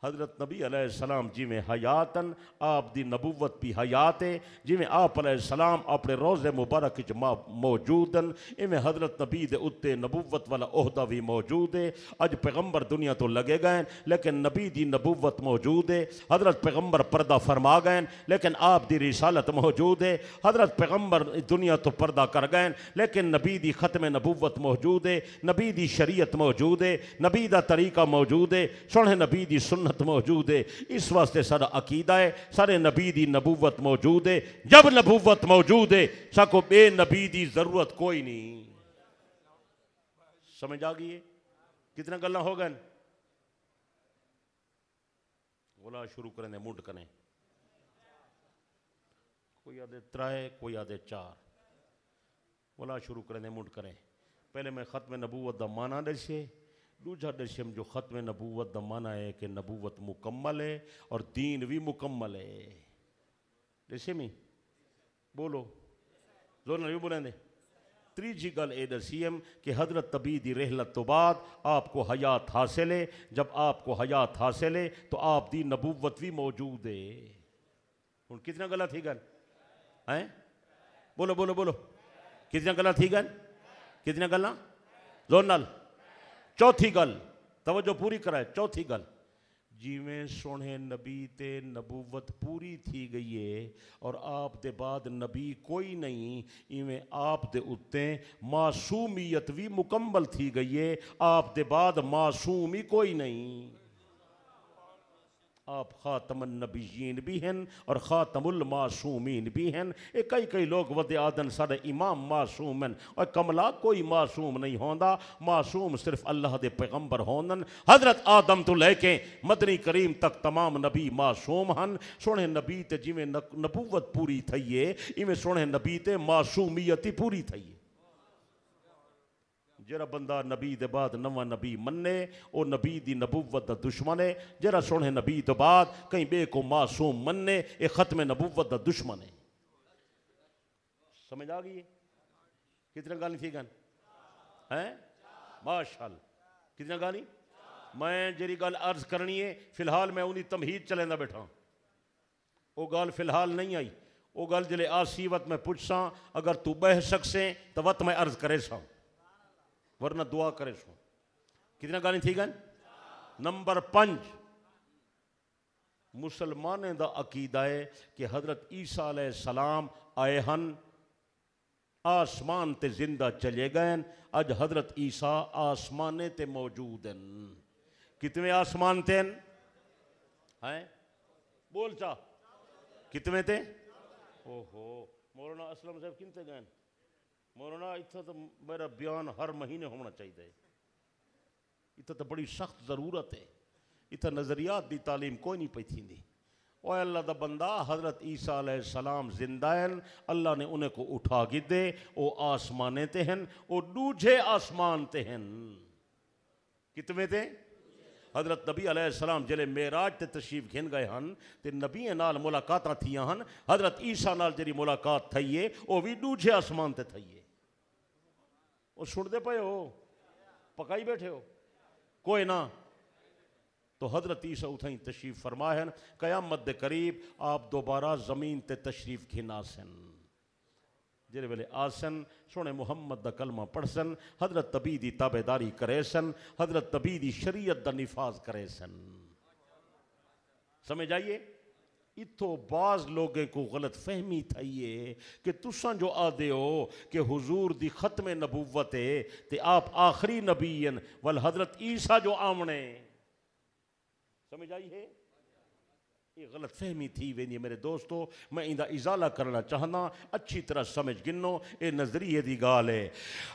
हजरत नबी अलैहिस्सलाम जिमें हयातन, आप दी नबूवत भी हयात है। जिमें आप अलैहिस्सलाम अपने रोज़े मुबारक मौजूदन, इवें हजरत नबी दे उत्ते नबूवत वाला ओहदा भी मौजूद है। अज पैगंबर दुनिया तो लगे गए, लेकिन नबी दी नबूवत मौजूद है। हजरत पैगंबर पर्दा फरमा गए, लेकिन आप दी रिसालत मौजूद है। हजरत पैगंबर दुनिया तो पर्दा कर गए, लेकिन नबी दी खत्म नबूवत मौजूद है, नबी दी शरीयत मौजूद है, नबी दा तरीका मौजूद है। सोहने नबी दी सुन्नत सुन्नत मौजूद है। इस वास्ते सारा अकीदा है सारे नबी दी नबूवत मौजूद है। जब नबूवत मौजूद है साको बे नबी दी जरूरत कोई नहीं। समझ आ गई है? कितना गल्ला हो गए? बोला शुरू करें मुंड करें। कोई आधे त्राए कोई आधे चार। बोला शुरू करें मुंड करें। पहले मैं खत्म नबूवत दा माना दसे, दूजा दशम जो खत्म नबूवत दा माना है कि नबूवत मुकम्मल है और दीन भी मुकम्मल है। दसे में बोलो जोर नहीं बोलेंगे। तीजी गल ए दसीम कि हजरत तबी दी रहलत तो बाद आपको हयात हासिल है। जब आपको हयात हासिल है तो आप दी नबूवत भी मौजूद है। हुण कितना गला थी गन हैं? बोलो बोलो बोलो कितना गला थी गन? कितना गल्ला जोर नाल? चौथी गल तवज्जो पूरी कराए। चौथी गल जिमें सोने नबी ते नबूवत पूरी थी गई है और आप दे बाद नबी कोई नहीं, इवें आप दे उत्ते मासूमियत भी मुकम्मल थी गई है। आप दे बाद मासूम ही कोई नहीं। आप ख़ातमुन नबीयीन भी हैं और ख़ातमुल मासूमीन भी हैं। कई कई लोग वद आदन सारे इमाम मासूम हैं और कमला कोई मासूम नहीं होंदा। मासूम सिर्फ अल्लाह दे पैगंबर होंदन। हजरत आदम तो लेके मदनी करीम तक तमाम नबी मासूम हैं। सोने नबी ते जिमें नबूवत पूरी थई है इवें सोने नबी ते मासूमियत ही पूरी थई है। जरा बंदा नबी दे बाद नवा नबी मन्ने वो नबी दी नबूवत दा दुश्मन है। जरा सोने नबी तो बाद कहीं बे को मासूम मन्ने ये खत्म नबूवत दा दुश्मन है। समझ आ गई? कितने गाली थी गन हैं? माशाअल्लाह कितने गाली। मैं जेरी गल अर्ज करनी है फिलहाल मैं उन्हीं तमहीद चलेंदा बैठा। वो गल फिलहाल नहीं आई। वो गल जिले आसी वत मैं पूछसा अगर तू बह सकसे तो वत मैं अर्ज करे सा वरना दुआ करे सो। कितना गाली थी गन? नंबर 5 मुसलमाने दा अकीदा है कि हजरत ईसा अलैहिस्सलाम आए हन आसमान ते जिंदा चले गए। अज हजरत ईसा आसमाने ते मौजूद हैं। कितने आसमान थे हैं? बोल चा कितने थे? ओहो मौलाना असलम साहब किनते गए? मौलाना इतना तो मेरा बयान हर महीने होना चाहिए। इतना तो बड़ी सख्त ज़रूरत है। इतना नज़रियात दी तालीम कोई नहीं पई थी। ओ अल्लाह दा बंदा हजरत ईसा अलैहिस्सलाम जिंदा हैं। अल्लाह ने उन्हें को उठा गिदे वो आसमाने ते हैं वो दूजे आसमान ते हैं। कितने थे? हजरत नबी अलैहिस्सलाम जिले मेराज ते तशरीफ घिन गए हैं तो नबी नाल मुलाकातां थियां हैं। हजरत ईसा नाल जेरी मुलाकात थई है वो भी दूजे आसमान ते थई है। वो सुनते पे हो पकाई बैठे हो कोई ना। तो हजरत ईसा उठाई तशरीफ फरमा है। कयामत दे करीब आप दोबारा जमीन ते तशरीफ खिनासन। जिले वेले आसन सोने मुहम्मद दा कलमा पढ़सन हजरत तबी दी ताबेदारी करेसन हजरत तबी दी शरीयत दा निफाज करेसन। समझ आइए? इथों बाज लोगों को गलत फहमी थई है कि तुसा जो आदे हो कि हुजूर दी खत्म नबूवत है ते आप आखिरी नबी हैं वल हजरत ईसा जो आमने। समझ आई है? ये गलत फहमी थी वेंदी मेरे दोस्तों। मैं इंदा इजाला करना चाहना अच्छी तरह समझ गिनो। ये नजरिए दी गाल है।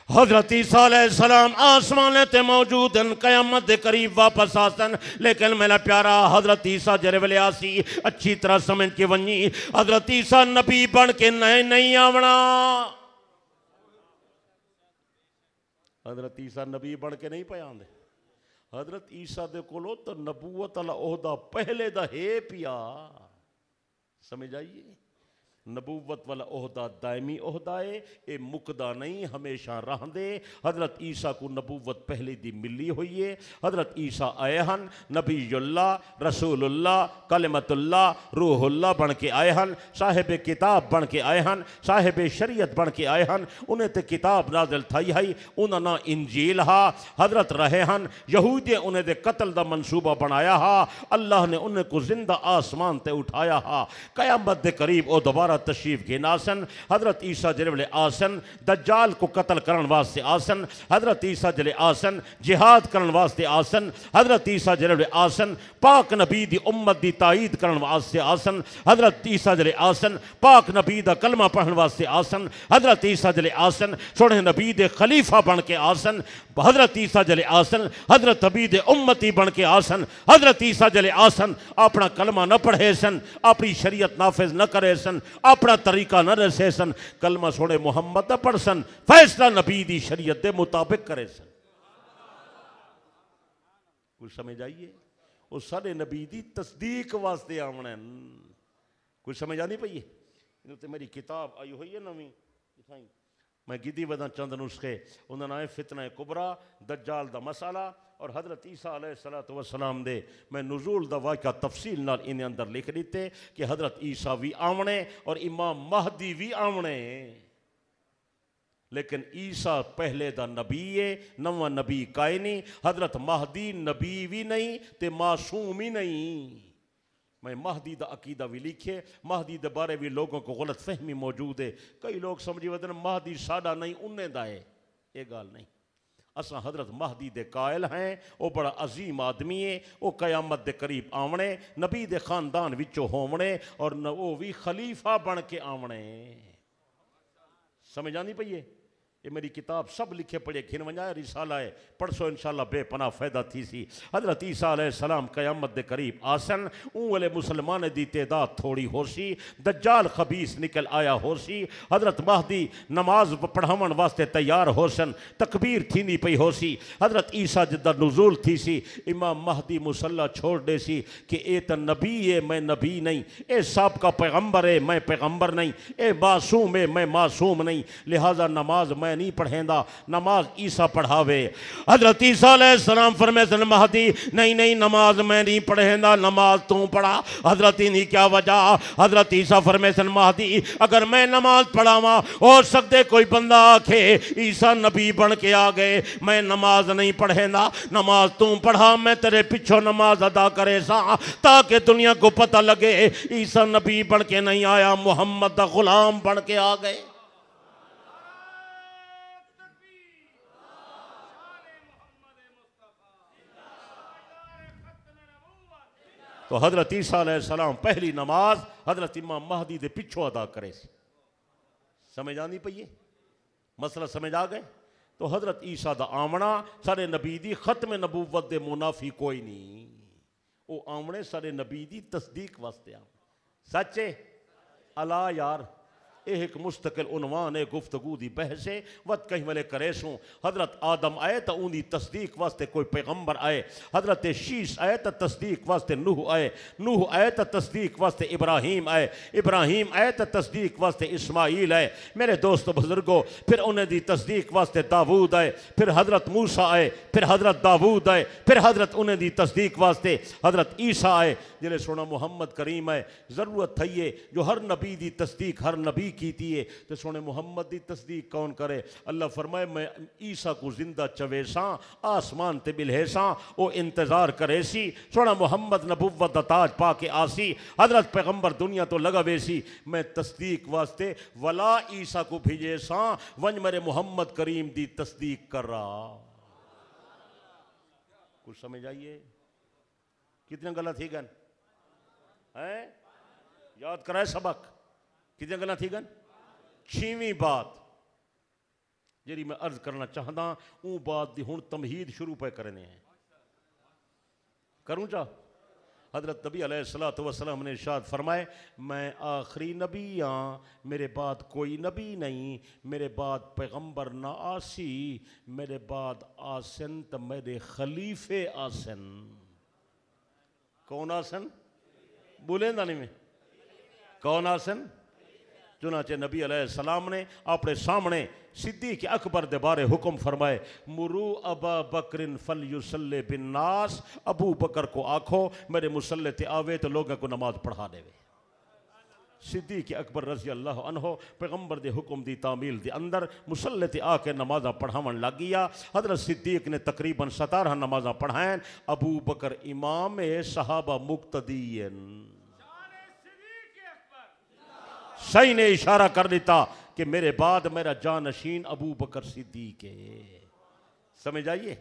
हजरत ईसा अलैहिस्सलाम आसमान ते मौजूद हैं कयामत दे करीब वापस आसन। लेकिन मेरा प्यारा हजरत ईसा जरे वेले आसी अच्छी तरह समझ के वनी। हजरत ईसा नबी बन के नहीं आवना। हजरत ईसा नबी बन के नहीं पे आंदे। हजरत ईसा दे कोलो तो नबूवत वाला ओहदा पहले दा है पिया। समझ आइए? नबूवत वाला ओहदा दायमी ओहदा है ये मुकदा नहीं हमेशा रहंदे। हजरत ईसा को नबूवत पहले दी मिली हुई है। हजरत ईसा आए हन नबीयुल्लाह रसूलुल्लाह कलिमतुल्लाह रूहुल्लाह बन के आए हन। साहिब किताब बन के आए हन साहिब शरीयत बन के आए हन। उन्हें ते किताब नाज़िल थई है उन्हें ना इंजील हा। हजरत रहे हन यहूदी उन्हें दे कत्ल दा मंसूबा बनाया हा। अल्लाह ने उन्हें को जिंदा आसमान ते उठाया हा। कयामत दे करीब वो दोबारा दोबारा तशरीफ घेन आसन। हजरत ईसा जले आसन दज्जाल को कत्ल करने वास्ते आसन। हजरत ईसा जले आसन जिहाद करने वास्ते आसन। हजरत ईसा जले आसन पाक नबी दी उम्मत दी ताईद करने वास्ते आसन। हजरत ईसा जले आसन पाक नबी दा कलमा पढ़ने वास्ते आसन। हजरत ईसा जले आसन सोने नबी दे खलीफा बन के आसन। हजरत ईसा जले आसन हजरत नबी दे उम्मती बन के आसन। हजरत ईसा जले आसन अपना कलमा न पढ़े सन, अपनी शरीयत नाफिज न करे सन, अपना तरीका न रसे सन, कलमा सोने मुहम्मद न पढ़ सन, फैसला नबी दी शरीयत के मुताबिक करे सन। कुछ समझ आइए, वो सारे नबी दी तस्दीक वास्ते आवने। कुछ समझ आनी पई है। तो मेरी किताब आई हुई है नवी, मैं गिदी वदा चंद नुस्खे, उन्होंने नाम है फितना कुबरा, दज्जाल दा मसाला और हजरत ईसा अलैहिस्सलातु वस्सलाम दे मैं नुज़ूल दा वाक़या तफसील नाल इन अंदर लिख दिते कि हजरत ईसा भी आवने और इमाम महदी भी आवने। लेकिन ईसा पहले दा नबी है, नवा नबी काए नहीं। हजरत महदी नबी भी नहीं ते मासूम ही नहीं। मैं महदी दा अकीदा भी लिखे, महदी दे बारे भी लोगों को गलत फहमी मौजूद है। कई लोग समझी वदन महदी साडा नहीं उन्हें दा है, ये गाल नहीं। असा हजरत महदी दे कायल हैं, वो बड़ा अजीम आदमी है, वो कयामत दे करीब आवने, नबी दे खानदान विचों होवने और वो भी खलीफा बन के आवने। समझ आनी पई है। ये मेरी किताब सब लिखे पढ़े खिन वञाए रिसाला है, पढ़सो इंशाअल्लाह बेपनाह फ़ायदा थी सी। हजरत ईसा अलैहिस्सलाम क़यामत दे करीब आसन, ऊँ वाले मुसलमान दी तदाद थोड़ी होसी, दज्जाल खबीस निकल आया होसी। हजरत महदी नमाज पढ़ावन वास्ते तैयार होसन, तकबीर थींदी पई होसी। हजरत ईसा जिदा नुज़ूल थी सी, इमाम महदी मुसल्ला छोड़ दे सी कि ए तो नबी है मैं नबी नहीं, ए साबका पैगम्बर है मैं पैगम्बर नहीं, ए मासूम है मैं मासूम नहीं, लिहाजा नमाज मैं नहीं पढ़ेंदा, नमाज ईसा पढ़ावे। हजरत ईसा अलैहिस्सलाम फरमाते महदी नहीं नहीं नमाज मैं नहीं पढ़ेंदा, नमाज तू पढ़ा। हजरत नहीं क्या वजह? हजरत ईसा फरमाते महदी अगर मैं नमाज पढ़ावा हो सकते कोई बंदा आखे ईसा नबी बन के आ गए, मैं नमाज नहीं पढ़ेंदा, नमाज तू पढ़ा, मैं तेरे पिछो नमाज अदा करे सा ताकि दुनिया को पता लगे ईसा नबी बन के नहीं आया, मुहम्मद दा गुलाम बन के आ गए। तो हजरत ईसा अलैहिस्सलाम पहली नमाज हजरत इमाम महदी दे पिछो अदा करे। समझ आनी पई है, मसला समझ आ गए। तो हजरत ईसा दा आमना सारे नबी दी खत्म नबूवत दे मुनाफी कोई नहीं, वो आमने सारे नबी दी तस्दीक वास्ते आ। सच्चे अला यार यह एक मुस्तकिल उनवान है, गुफ्तगू दी बहस है, वत कहीं वाले करे सूँ। हजरत आदम आए तो उनकी तस्दीक वास्ते कोई पैगम्बर आए, हजरत शीश आए तो तस्दीक वास्ते नूह आए, नूह आए तो तस्दीक वास्ते इब्राहीम आए, इब्राहीम आए तो तस्दीक वास्ते इस्माइल आए। मेरे दोस्त बुजुर्गो फिर उन्हें दी तस्दीक वास्ते दाऊद आए, फिर हजरत मूसा आए, फिर हजरत दाऊद आए, फिर हजरत उन्हें दी तस्दीक वास्ते हजरत ईसा आए, जिन्हें सोना मुहम्मद करीम आए। ज़रूरत थी है जो हर नबी दी तस्दीक हर नबी कीती है, तो सोने मुहम्मद दी तस्दीक कौन करे? अल्लाह फरमाए मैं ईसा को जिंदा चवे सा, आसमान ते बिलहे सा, वो इंतजार करे सी। सोना मुहम्मद नबुव्वत दा ताज पाके आसी, हजरत पैगंबर दुनिया तो लगा वेसी, मैं तस्दीक वास्ते वला ईसा को भेजे सा, वंज मेरे मुहम्मद करीम दी तस्दीक कर रहा। कुछ समझ आइए, कितने गलत थी गन है? याद कराए सबक, कितने गलत थी गन? 6वीं बात जी मैं अर्ज करना चाहता वो बात दी हुण तमहीद शुरू पे करने हैं, करूँ चाह। हजरत नबी अलैहिस्सलातु वस्सलाम ने इरशाद फरमाए मैं आखिरी नबी हाँ, मेरे बाद कोई नबी नहीं, मेरे बाद पैगंबर ना आसी, मेरे बाद आसन तो मेरे खलीफे आसन। कौन आसन? बोलेंदा नहीं में कौन आसन? चुनाचे नबी अलैहिस्सलाम ने अपने सामने सिद्दीक़ अकबर दे बारे हुक्म फरमाए, मुरू अबा बकरिन फल युसल्ले बिन नास, अबू बकर को आखो मेरे मुसल्ले ते आवे तो लोगों को नमाज पढ़ा देवे। सिद्दीक़ अकबर रज़ी अल्लाह अन्हो पैगंबर दे हुक्म दी तामील दे अंदर मुसल्ले ते आके नमाजा पढ़ावन लग गया। हजरत सिद्दीक़ ने तकरीबन 17 नमाजा पढ़ाएं, अबू बकर इमाम सहाबा मुक्तदीन। सही ने इशारा कर दिता कि मेरे बाद मेरा जानशीन अबू बकर सिद्दीक है। समझ आइए।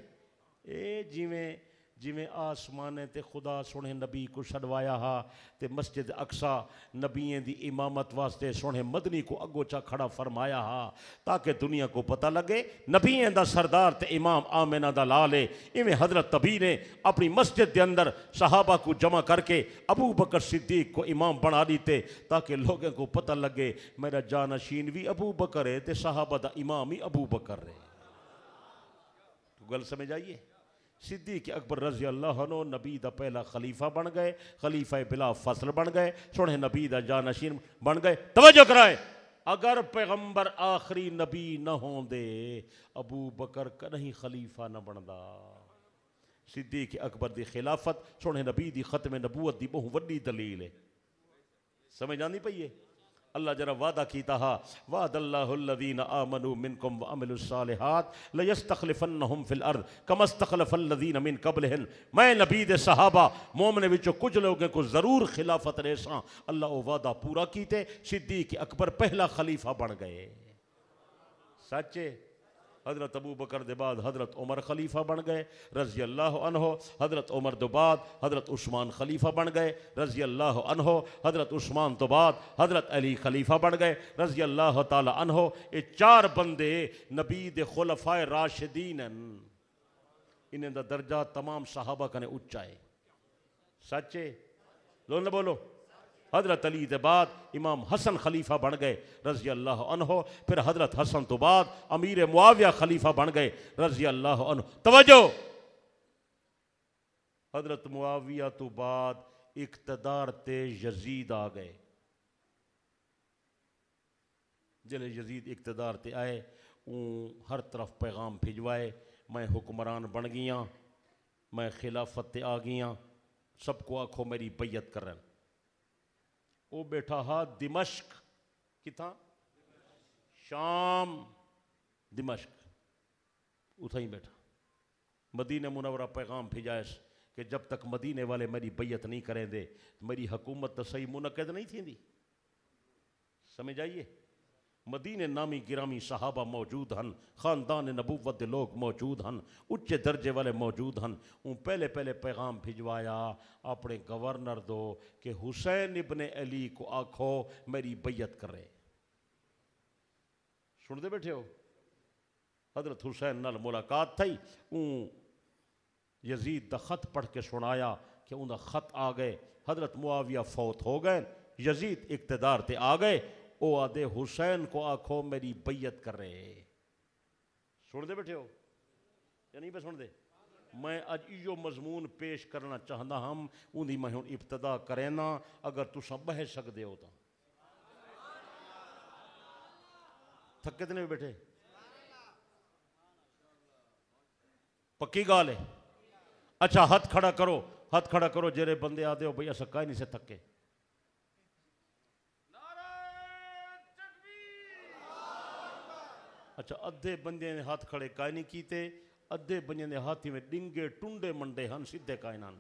ए जिमें जिमें आसमाने ते खुदा सोने नबी को छड़वाया हा ते मस्जिद अक्सा नबियों की इमामत वास्ते सोने मदनी को अगोचा खड़ा फरमाया हा ताकि दुनिया को पता लगे नबियों का सरदार ते इमाम आमिना दा लाल है। इवें हजरत तबी ने अपनी मस्जिद के अंदर सहाबा को जमा करके अबू बकर सिद्दीक को इमाम बना दीते ताकि लोगों को पता लगे मेरा जानशीन भी अबू बकर है ते सहाबा दा इमाम ही अबू बकर है। तो गल समझ आइए। सिद्दीक अकबर रजी अल्लाह अन्हु नबी दा पहला खलीफा बन गए, खलीफा बिला फसल बन गए, सोने नबी दा जानशीन बन गए। तवज्जो कराए, अगर पैगंबर आखिरी नबी न होंदे अबू बकर कहीं खलीफा न बनता। सिद्दीक अकबर दी खिलाफत सोने नबी दी खत्म नबूवत दी बहुत वड्डी दलील है। समझ आनी पई है। अल्लाह जरा वादा कीता हा वादल्लाहुल्लज़ीना आमनू मिनकुम व अमिलुस्सालिहात लयस्तखलिफन्नहुम फिल अर्द कमस्तखलफल्लज़ीना मिन क़ब्लिहिम। मैं नबी दे सहाबा मोमिन विचों कुछ लोगों को ज़रूर खिलाफत रेसा अल्लाह वो वादा पूरा कीते। सिद्दीक अकबर पहला खलीफा बन गए। सच्चे हज़रत अबू बकर के बाद हज़रत उमर खलीफा बन गए रज़ी अल्लाह अन्हो। हज़रत उमर तो बाद हज़रत उस्मान खलीफा बन गए रज़ी अल्लाह अन्हो। हज़रत उस्मान तो बाद हज़रत अली खलीफा बन गए रज़ी अल्लाह ताला अन्हो। ये चार बंदे नबी दे खुलफाए राशिदीन, इन्हें दा दर्जा तमाम सहाबा कने उच्चा है। सच्चे लोग बोलो। हज़रत अली के बाद इमाम हसन खलीफा बन गए रज़ी अल्लाह अन्हो। फिर हज़रत हसन तो बाद अमीर मुआविया खलीफा बन गए रज़ी अल्लाह अन्हो। तवज्जो, हज़रत मुआविया तो बाद इक़्तिदार ते यजीद आ गए। जिले यजीद इक़्तिदार ते आए हर तरफ पैगाम भिजवाए मैं हुक्मरान बन गया, मैं खिलाफत ते आ गया, सबको आखो मेरी बैयत करन। वो बैठा हा दिमश्क, किथा शाम दिमश्क, उथा ही बैठा। मदीने मुनव्वरा पैगाम भिजायस कि जब तक मदीने वाले मेरी बैयत नहीं करेंगे मेरी हुकूमत तो सही मुनक़द नहीं थी। समझ आइए। मदीने नामी गिरामी सहाबा मौजूद हन, ख़ानदान नबूवत दे लोग मौजूद हन, उच्चे दर्जे वाले मौजूद हन। पहले पहले पैगाम भिजवाया अपने गवर्नर दो कि हुसैन इब्ने अली को आखो मेरी बैयत करे। सुनते बैठे हो। हज़रत हुसैन नाल मुलाकात थी। यजीद दा खत पढ़ के सुनाया कि उनका खत आ गए। हज़रत मुआविया फौत हो गए, यजीद इक़्तिदार ते आ गए। ओ आदे हुसैन को आखो मेरी बैयत कर रहे। सुनते बैठे हो या नहीं पे सुनते। मैं अज इो मजमून पेश करना चाहता हम उन्दी मैं हुण इब्तदा करेना अगर तुसा बह सकते हो तो। थके तो नहीं बैठे। पक्की गाल है। अच्छा हाथ खड़ा करो, हाथ खड़ा करो जेरे बंदे आते हो भैया सका नहीं से थके। अच्छा अद्धे बंदे ने हाथ खड़े काई नहीं कीते, अद्धे बंदे ने हाथी में डिंगे टुंडे मंडे हन सीधे कायना।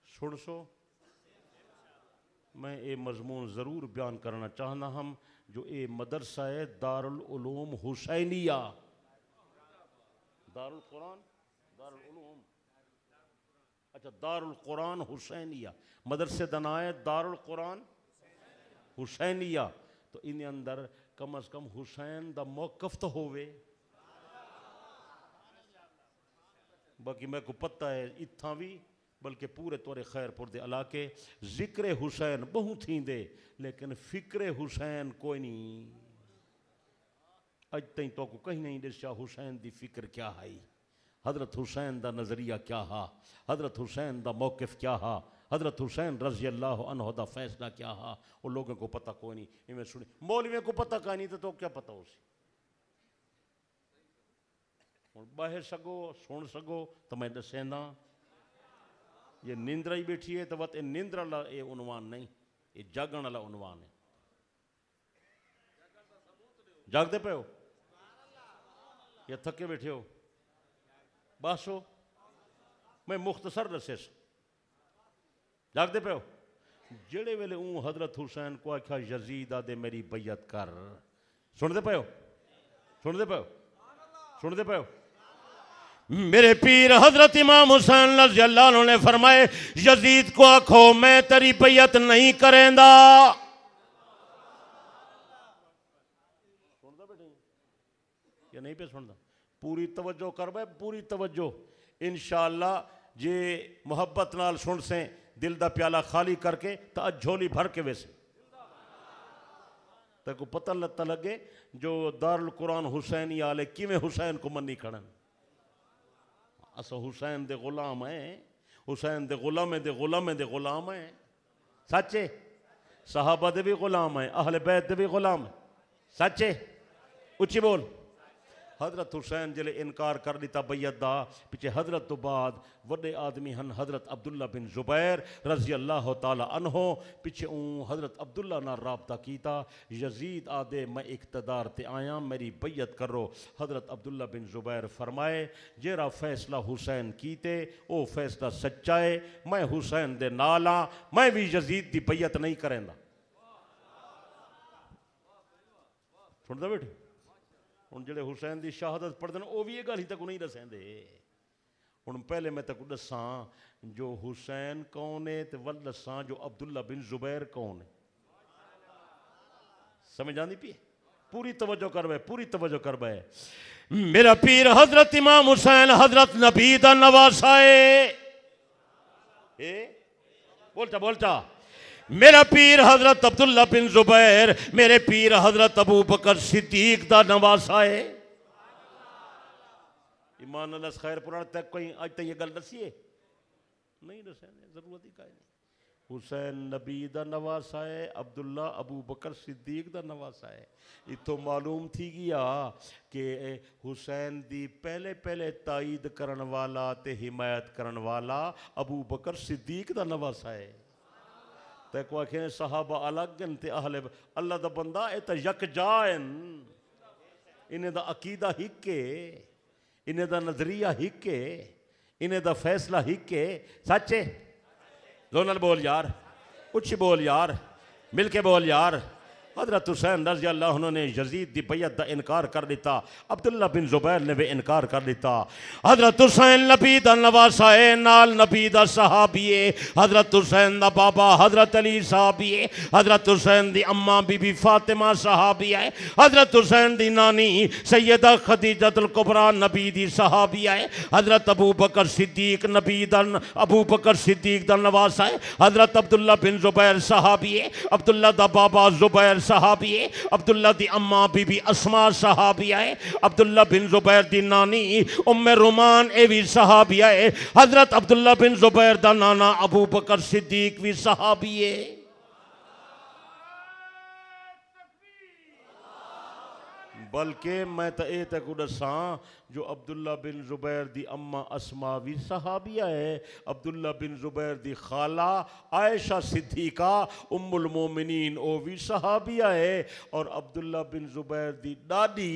सुन सो मैं ये मजमून ज़रूर बयान करना चाहना हम जो ये मदरसा है दारुल उलूम हुसैनिया। दारुल कुरान दारुल उलूम, अच्छा दारुल कुरान हुसैनिया मदरसे दा नाम है दारुल कुरान हुसैनिया। तो इन अंदर कम अज कम हुसैन दा मौकफ तो होवे। बाकी मैं को पता है इत्थां भी बल्कि पूरे तोरे खैरपुर दे इलाके जिक्र हुसैन बहु थींदे लेकिन फिक्र हुसैन कोई नहीं। अज तई तो को कहीं नहीं दसा हुसैन दी फिक्र क्या है, हज़रत हुसैन दा नज़रिया क्या हा, हज़रत हुसैन दा मौक़िफ़ क्या हा, हज़रत हुसैन रज़ी अल्लाह अन्हु दा फैसला क्या हा। वो लोगों को पता कोई नहीं। इवें सुनी मौलवियों को पता का नहीं तो क्या पता उसे। बह सगो सुन सगो तो मैं दसेंदा। ये निंद्रा ही बैठी है तो वत निंद्रा वाला ये उन्वान नहीं, ये जागण वाला उन्वान है। जागते पे हो या थके बैठे हो? बस हो मैं मुख्तसर दसे जागते पे हो जेड़े वेले हजरत हुसैन को आख्या यजीद आदे मेरी बैयत कर, सुनते पे हो, सुनते पे हो, सुनते पे हो। मेरे पीर हजरत इमाम हुसैन रज़ी अल्लाह अन्हु ने फरमाए यजीद को आखो मैं तेरी बैयत नहीं करेंदा। सुनता बेटे या नहीं पे सुनता? पूरी तवज्जो कर बे, पूरी तवज्जो। इंशाअल्लाह जे मोहब्बत नाल सुन से दिल दा प्याला खाली करके तो अज झोली भर के वैसे तेको पता लता लगे जो दारुल कुरान हुसैन आले किवें हुसैन को मनी खड़न। अस हुसैन दे गुलाम हैं, हुसैन दे गुलामे दे गुलामे दे गुलाम हैं। सच्चे सहाबा दे भी गुलाम हैं, अहले बैत दे भी गुलाम हैं। सच्चे उच्ची बोल। हजरत हुसैन जिले इनकार कर दिता बैयत दा, पिछे हजरत तो बाद वड्डे आदमी हन हजरत अब्दुल्ला बिन जुबैर रज़ी अल्लाह तआला अन्हो, पिछे हजरत अब्दुल्ला ना राबता कीता। यजीद आदे मैं इक़्तिदार ते आया मेरी बैयत करो। हजरत अब्दुल्ला बिन जुबैर फरमाए जेरा फैसला हुसैन कीते ओ फैसला सच्चा है, मैं हुसैन दे नाल हां, मैं भी यजीद दी बैयत नहीं करेंदा। सुनदा बेटे हुण जेड़े हुसैन की शहादत पढ़ते हैं वह भी ये गल ही तक नहीं दसेंदे। हुण पहले मैं तक दसा जो हुसैन कौन है तो वल दसा जो अब्दुल्ला बिन जुबैर कौन है। समझ आंदी पई? पूरी तवज्जो कर बे, पूरी तवज्जो कर बे। मेरा पीर हजरत इमाम हुसैन हजरत नबी दा नवासा है। बोलता बोलता मेरा पीर हजरत अब्दुल्ला बिन जुबैर मेरे पीर हजरत अबू बकर सिद्दीक दा नवासा है। ईमान अल्लाह खैर पुराण तक कोई आज तक ये गल दसी है नहीं, दसे जरूरत ही काई नहीं। हुसैन नबी दा नवासा है, अब्दुल्ला अबू बकर सिद्दीक दा नवासा है। इतो मालूम थी गया कि हुसैन दी पहले पहले ताईद करन वाला ते हिमायत करन वाला अबू बकर सिद्दीक दा नवासा है। ते को आखे सहाबा अलग ते अहले अल्लाह दा बंदा ए तो यकजान, इन्हें दा अकीदा हिक्के, इन्हें दा नजरिया हिक्के, इन्हें दा फैसला हिक्के। सच्चे जोनल बोल यार, उच्ची बोल यार, मिलके बोल यार। हजरत हुसैन रज़ी अल्लाह अन्हु ने यजीद दी बैयत दा इनकार कर दिता, अब्दुल्ला बिन जुबैर ने भी इनकार कर दिता। हजरत हुसैन नबी दा नवासा है, नाल नबी दा सहाबी है। हजरत हुसैन दा बाबा हजरत अली सहाबी है, हजरत हुसैन दी अम्मा बीबी फातिमा सहाबी है, हजरत हुसैन दी नानी सैयदा खदीजतुल कुबरा नबी दी सहाबी है। हजरत अबू बकर सिद्दीक नबी दा अबू बकर सिद्दीक दा नवासा है। हजरत अब्दुल्ला बिन जुबैर सहाबी है, अब्दुल्ला दा बाबा जुबैर सहाबी है, अब्दुल्ला दी अम्मा बीबी अस्मा सहाबी है, अब्दुल्ला बिन जुबैर दी नानी उम्मे रुमान ए भी सहाबी है। हजरत अब्दुल्ला बिन जुबैर दा नाना अबू बकर सिद्दीक भी सहाबी है। बल्कि मैं तो ये तक दसा जो अब्दुल्ला बिन जुबैर दी अम्मा अस्मा भी सहाबिया है, अब्दुल्ला बिन जुबैर दी खाला आयशा सिद्दीका उम्मुल मोमिनीन ओ भी सहाबिया है, और अब्दुल्ला बिन जुबैर दी दादी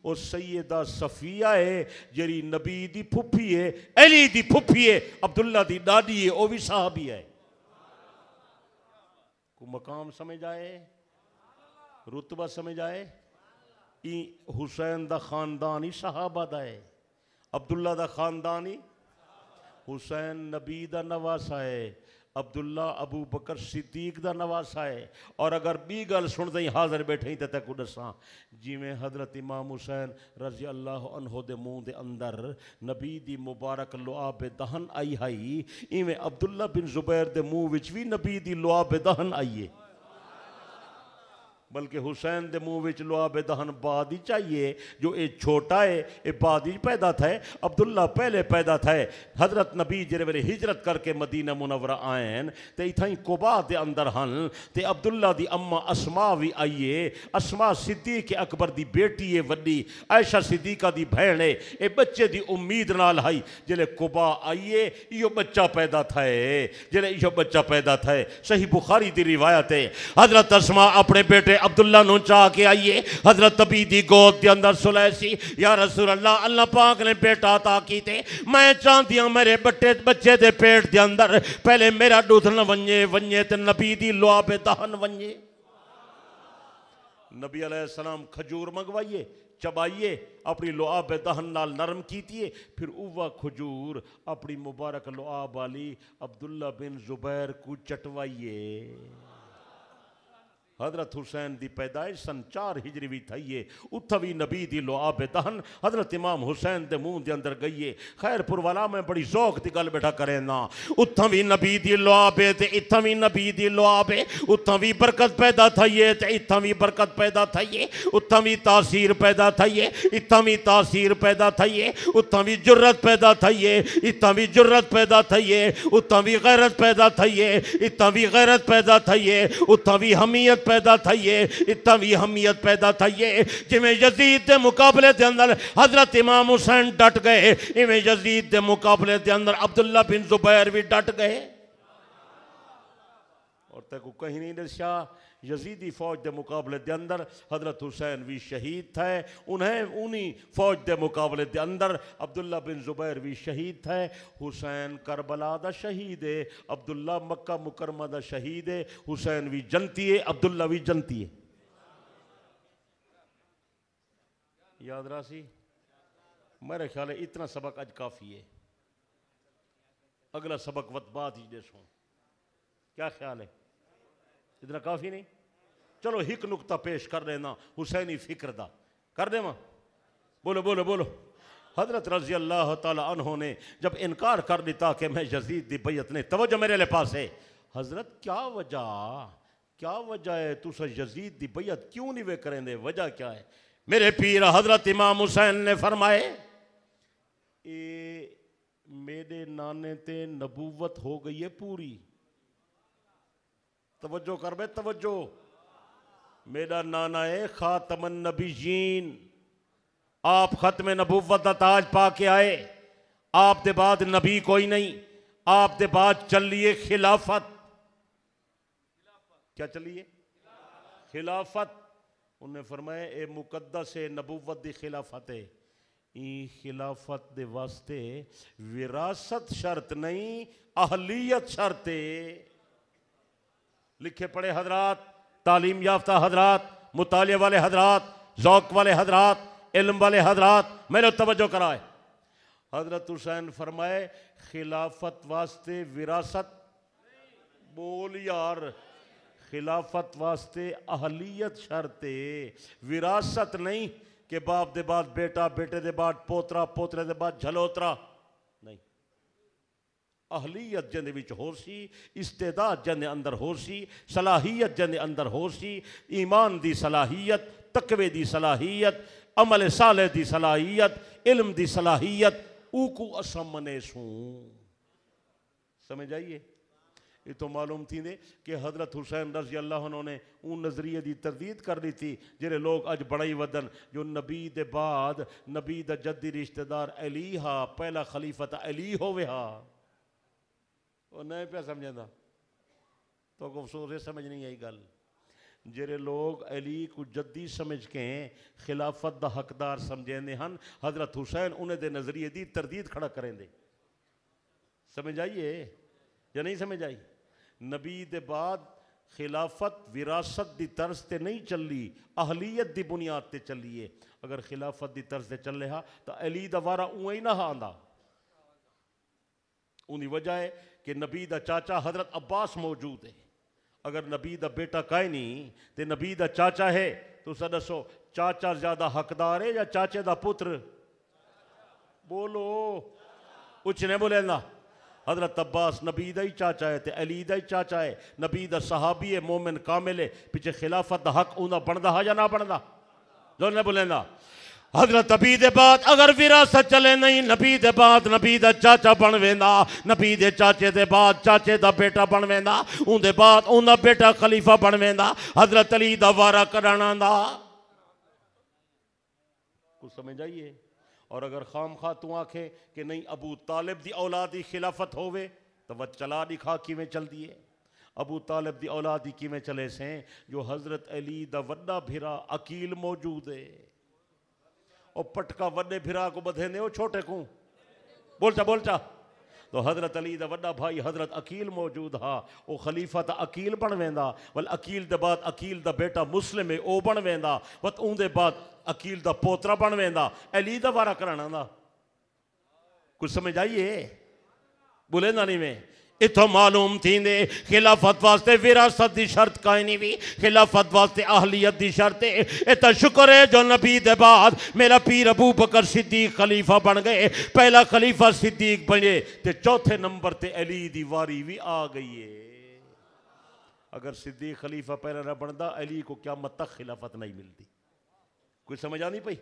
ओ सैयदा सफिया है जरी नबी दी फुफी है, अली दी फुफी है, अब्दुल्ला दी दादी है ओ भी सहाबिया है। को मकाम समझ आए, रुतबा समझ आए। हुसैन दा खानदान ही सहाबा दा है, अब्दुल्ला दा खानदान ही हुसैन नबी दा नवासा है, अब्दुल्ला अबू बकर सिद्दीक दा नवासा है। और अगर बी गल सुनते ही हाजिर बैठे तो तक दसा जिमें हजरत इमाम हुसैन रज़ी अल्लाह अन्हो दे मुँह दे अंदर नबी दी मुबारक लुआब दहन आई है, इवें अब्दुल्ला बिन जुबैर दे मुँह विच भी नबी दी लुआब दहन आई है। बल्कि हुसैन दे मुँह विच लुआब दहन बाद ही चाहिए, जो ये छोटा है ये बाद ही पैदा थे, अब्दुल्ला पहले पैदा थे। हजरत नबी जिस वेले हिजरत करके मदीना मुनव्वरा आएन तो इथाई कुबा दे अंदर हन ते अब्दुल्ला दी अम्मा अस्मा भी आईए, अस्मा सिद्दीक अकबर दी बेटी है वड्डी, आयशा सिद्दीका दी भैन है, ये बच्चे दी उम्मीद नाल आई जिले कुबा आईए यो बच्चा पैदा थे, जिले यो बच्चा पैदा थे। सही बुखारी दी रिवायत है हजरत अस्मा अपने बेटे अब्दुल्ला नु चाह के आइए। हजरत अबी दी गोद के अंदर सुलह सी, या रसूल अल्लाह, अल्लाह पाक ने बेटा अता कीते, मैं चाहती हूं मेरे बच्चे दे पेट के अंदर पहले मेरा दुध न वंजे वंजे ते नबी दी लुआब दहन वंजे। नबी अलैहिस्सलाम खजूर मंगवाइए, चबाइए, अपनी लुआब दहन नाल नरम कीतिए, फिर उवा खजूर अपनी मुबारक लुआब वाली अब्दुल्ला बिन जुबैर को चटवाइए। हजरत हुसैन दी पैदाइश सन 4 हिजरी भी थी, उत भी नबी दी लुआब दहन हजरत इमाम हुसैन दे मुंह के अंदर गई। खैरपुर वाला मैं बड़ी शौक की गल बैठा करे ना, उत भी नबी दी लुआब है, इत भी नबी दी लुआब है, उत भी बरकत पैदा थी है, इत भी बरकत पैदा थी है, उत भी तासीर पैदा थी है, इत भी तासीर पैदा थी है, उत भी जुर्रत पैदा थी है, इत भी जुर्रत पैदा थी है, उत भी गैरत पैदा थी है, इत भी गैरत पैदा थी है, उत भी हमियत पैदा थी है, इतना भी हमियत पैदा थी है। जिमें यजीद के मुकाबले के अंदर हजरत इमाम हुसैन डट गए, इवें यजीद के मुकाबले के अंदर अब्दुल्ला बिन जुबैर भी डट गए। और तेको कहीं नहीं दस्या, यजीदी फौज के मुकाबले के अंदर हजरत हुसैन भी शहीद थे, उन्हीं फौज के मुकाबले के अंदर अब्दुल्ला बिन जुबैर भी शहीद थे। हुसैन करबला दा शहीद है, अब्दुल्ला मक्का मुकरमा दा शहीद है। हुसैन भी जनती है, अब्दुल्ला भी जनती है। याद रासी, मेरे ख्याल है इतना सबक अज काफ़ी है, अगला सबक वत बात ही देसो। क्या ख्याल है? इतना काफ़ी नहीं? चलो हिक नुकता पेश कर देना हुसैनी फिक्र दा, कर देवा। बोलो बोलो बोलो। हजरत रजी अल्लाह ताला अन्हो ने जब इनकार कर दिता कि मैं यजीद दी बैयत नहीं, तवज्जो मेरे लिए पास है। हजरत क्या वजह है तुस यजीद दी बैयत क्यों नहीं वे करेंगे, वजह क्या है? मेरे पीर हजरत इमाम हुसैन ने फरमाए, ए मेरे नाने ते नबूवत हो गई है पूरी। तवज्जो कर बे, तवज्जो। मेरा नाना है खातमन नबीयीन, आप खत्म नबूवत का ताज पा के आए, आप दे बाद नबी कोई नहीं, आप दे बाद चलिए खिलाफत। क्या चलिए? खिलाफत। उन्हें फरमाया ए मुकद्दस है नबूवत दी खिलाफत है, ई खिलाफत दे वास्ते विरासत शर्त नहीं, अहलियत शर्त है। लिखे पढ़े हजरात, तालीम याफ्ता हजरात, मुताले वाले हजरात, ज़ौक़ वाले हजरात, इल्म वाले हजरात, मेरे तवज्जो कराए। हजरत हुसैन फरमाए खिलाफत वास्ते विरासत, बोल यार, खिलाफत वास्ते अहलियत शर्ते, विरासत नहीं कि बाप दे बाद बेटा, बेटे दे बाद पोतरा, पोतरे दे बाद झलोतरा नहीं। अहलियत जिंदे विच हो सी, इस्तेदाद जिंदे अंदर हो सी, सलाहियत जिंदे अंदर हो सी, ईमान दी सलाहियत, तकवे दी सलाहियत, अमल साले दी सलाहियत, इल्म दी सलाहियत, ऊकू असम मने सूं। समझ आइए? ये तो मालूम थी दे कि हजरत हुसैन रजी अल्लाह ने उन नजरिए की तरदीद कर दी थी जेरे लोग अज बड़ा ही वदन, जो नबी दे बाद नबी दा जद्दी रिश्तेदार अली हा, पहला खलीफा था अली होवे हा। वो नहीं पे समझा तो को अफसोस है, समझ नहीं आई गल। जेरे लोग अली को जद्दी समझ के खिलाफत दा हकदार समझेंदे हन, हजरत हुसैन उन्हें दे नजरिए की तरदीद खड़ा करेंदे। समझ आइए या नहीं समझ आई? नबी दे बाद खिलाफत विरासत दी तर्ज ते नहीं चली, अहलियत दी बुनियाद ते चली है। अगर खिलाफत दी तर्ज ते चले हा तो अली दा वारा उं ही ना आंदा। उनकी वजह है कि नबी दा चाचा हजरत अब्बास मौजूद है। अगर नबी दा बेटा काहे नहीं तो नबी दा चाचा है, तो दसो चाचा ज्यादा हकदार है या चाचे दा पुत्र? बोलो, कुछ नहीं बोले ना। हजरत अब्बास नबी दा ही चाचा है, ते अली दा ही चाचा है, नबी दा सहाबी है, मोमिन कामिल है। पिछे खिलाफत दा हक उन्हें बनता है या ना बनता? जो नहीं बोले ना। हजरत नबी दे बाद अगर विरासत चले नहीं, नबी दे बाद नबी दा चाचा बन वेंदा, नबी दे चाचे दे बाद चाचे दा बेटा बन वेंदा, उनके बाद उनका बेटा खलीफा बन वेंदा, हजरत अली दा वारा कराना दा। कुछ समझ आइए? और अगर खाम खा तू आखे कि नहीं अबू तालिब दी औलाद की खिलाफत होवे तो वह चला दिखा किवें चलती है। अबू तालिब दी औलाद ही किवें चले से जो हजरत अली दा वड्डा भिरा अकील मौजूद है और पटका वड्डे भिरा को बधेंदे वो छोटे को बोलचा तो हजरत अली दा वड्डा भाई हजरत अकील मौजूद हा वो खलीफा ता अकील बन वेंदा वल अकील दे बाद अकील दा बेटा मुस्लिम है ओ बन वेंदा वत उंदे बाद अकील दा पोतरा बन वेंदा अली दा वारा कराना दा कुछ समझ आइए बोले ना नहीं में इथों मालूम थींदे खिलाफत वास्ते विरासत दी शर्त काई नहीं भी खिलाफत वास्ते अहलियत दी शर्त है इतना शुक्र है जो नबी दे बाद मेरा पीर अबू बकर सिद्दीक खलीफा बन गए पहला खलीफा सिद्दीक बने ते चौथे नंबर ते अली दी वारी भी आ गई है अगर सिद्दीक खलीफा पहला ना बनता अली को क़यामत तक खिलाफत नहीं मिलती कोई समझ आ नहीं पई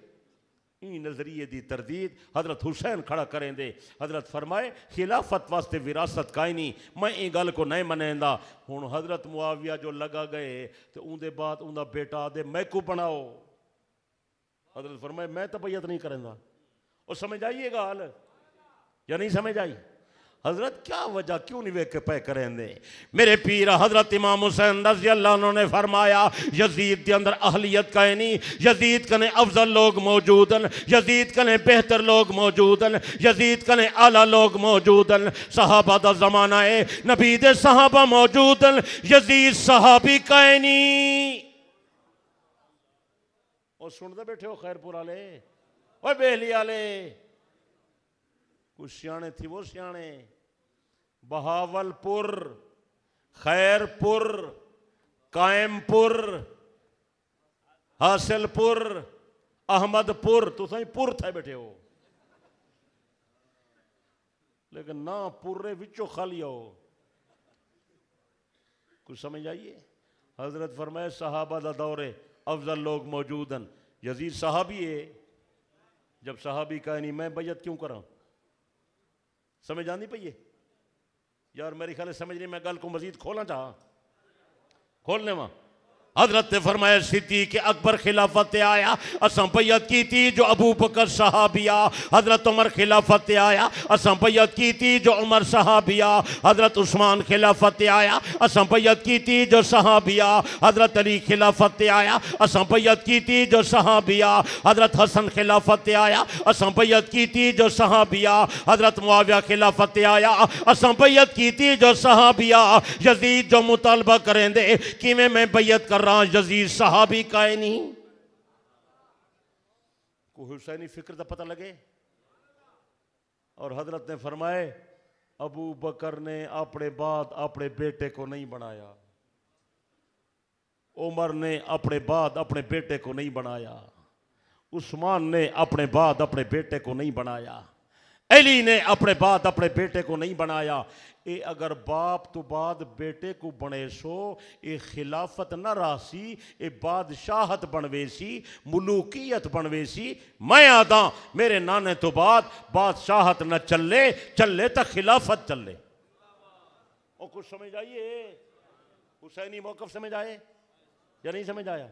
ई नजरिए दी तरदीद हजरत हुसैन खड़ा करें दे हजरत फरमाए खिलाफत वास्ते विरासत काई नहीं मैं ई गल को नहीं मनेंदा हुण हजरत मुआविया जो लगा गए तो उनके बाद उनका बेटा आदे मैं को बनाओ हजरत फरमाए मैं तो बैयत नहीं करेंदा और समझ आइए गल या नहीं समझ आई हजरत क्या वजह क्यों नहीं वेख पे करेंदे मेरे पीर हजरत इमाम हुसैन रज़ी अल्लाह अन्हु ने फरमाया यजीद के अंदर अहलियत का नहीं यजीद कने अफजल लोग मौजूद हैं यजीद कने बेहतर लोग मौजूद हैं यजीद कने आला लोग मौजूद हैं सहाबा दा जमाना है नबी दे सहाबा मौजूद हैं यजीद सहाबी का नहीं और सुनते बैठे हो खैरपुर वाले और बेहली वाले कुछ सियाने थी वो सियाने बहावलपुर खैरपुर कायमपुर हासिलपुर अहमदपुर तो सही पुर थे बैठे हो लेकिन ना पूरे विचों खाली हो कुछ समझ आइए हजरत फरमाए सहाबा दा दौरे अफजल लोग मौजूद हैं यजीद सहाबी है जब सहाबी का नहीं मैं बैयत क्यों करा समझ आनी पई यार मेरे ख्याल समझ नहीं मैं गल को मजीद खोलना चाह खोलने वहां हजरत ने फरमाया सिद्दीक अकबर खिलाफत आया असां बैयत की थी जो अबू बकर सहाबिया हजरत उमर खिलाफत आया असां बैयत की थी जो उमर सहाबिया हजरत उस्मान खिलाफत आया असां बैयत की थी जो सहाबिया हजरत अली खिलाफत आया असां बैयत की थी जो सहाबिया हजरत हसन खिलाफत आया असां बैयत की थी जो सहाबिया हजरत मुआविया खिलाफत आया असां बैयत की थी जो सहाबिया यजीद जो मुतालबा करेंदे कि मैं बैयत कर यजीद सहाबी का है नहीं को हुसैनी फिक्र का पता लगे और हजरत ने फरमाए अबू बकर ने अपने बाद अपने बेटे को नहीं बनाया उमर ने अपने बाद अपने बेटे को नहीं बनाया उस्मान ने अपने बाद अपने बेटे को नहीं बनाया अली ने अपने बाद अपने बेटे को नहीं बनाया ए अगर बाप तो बाद बेटे को बने सो ए खिलाफत न रासी ए बादशाहत बनवेसी मुलूकियत बनवेसी मैं आदा मेरे नाने तो बाद बादशाहत न चले चले तो खिलाफत चले और कुछ समझ आइए हुसैनी मौकफ समझ आए या नहीं समझ आया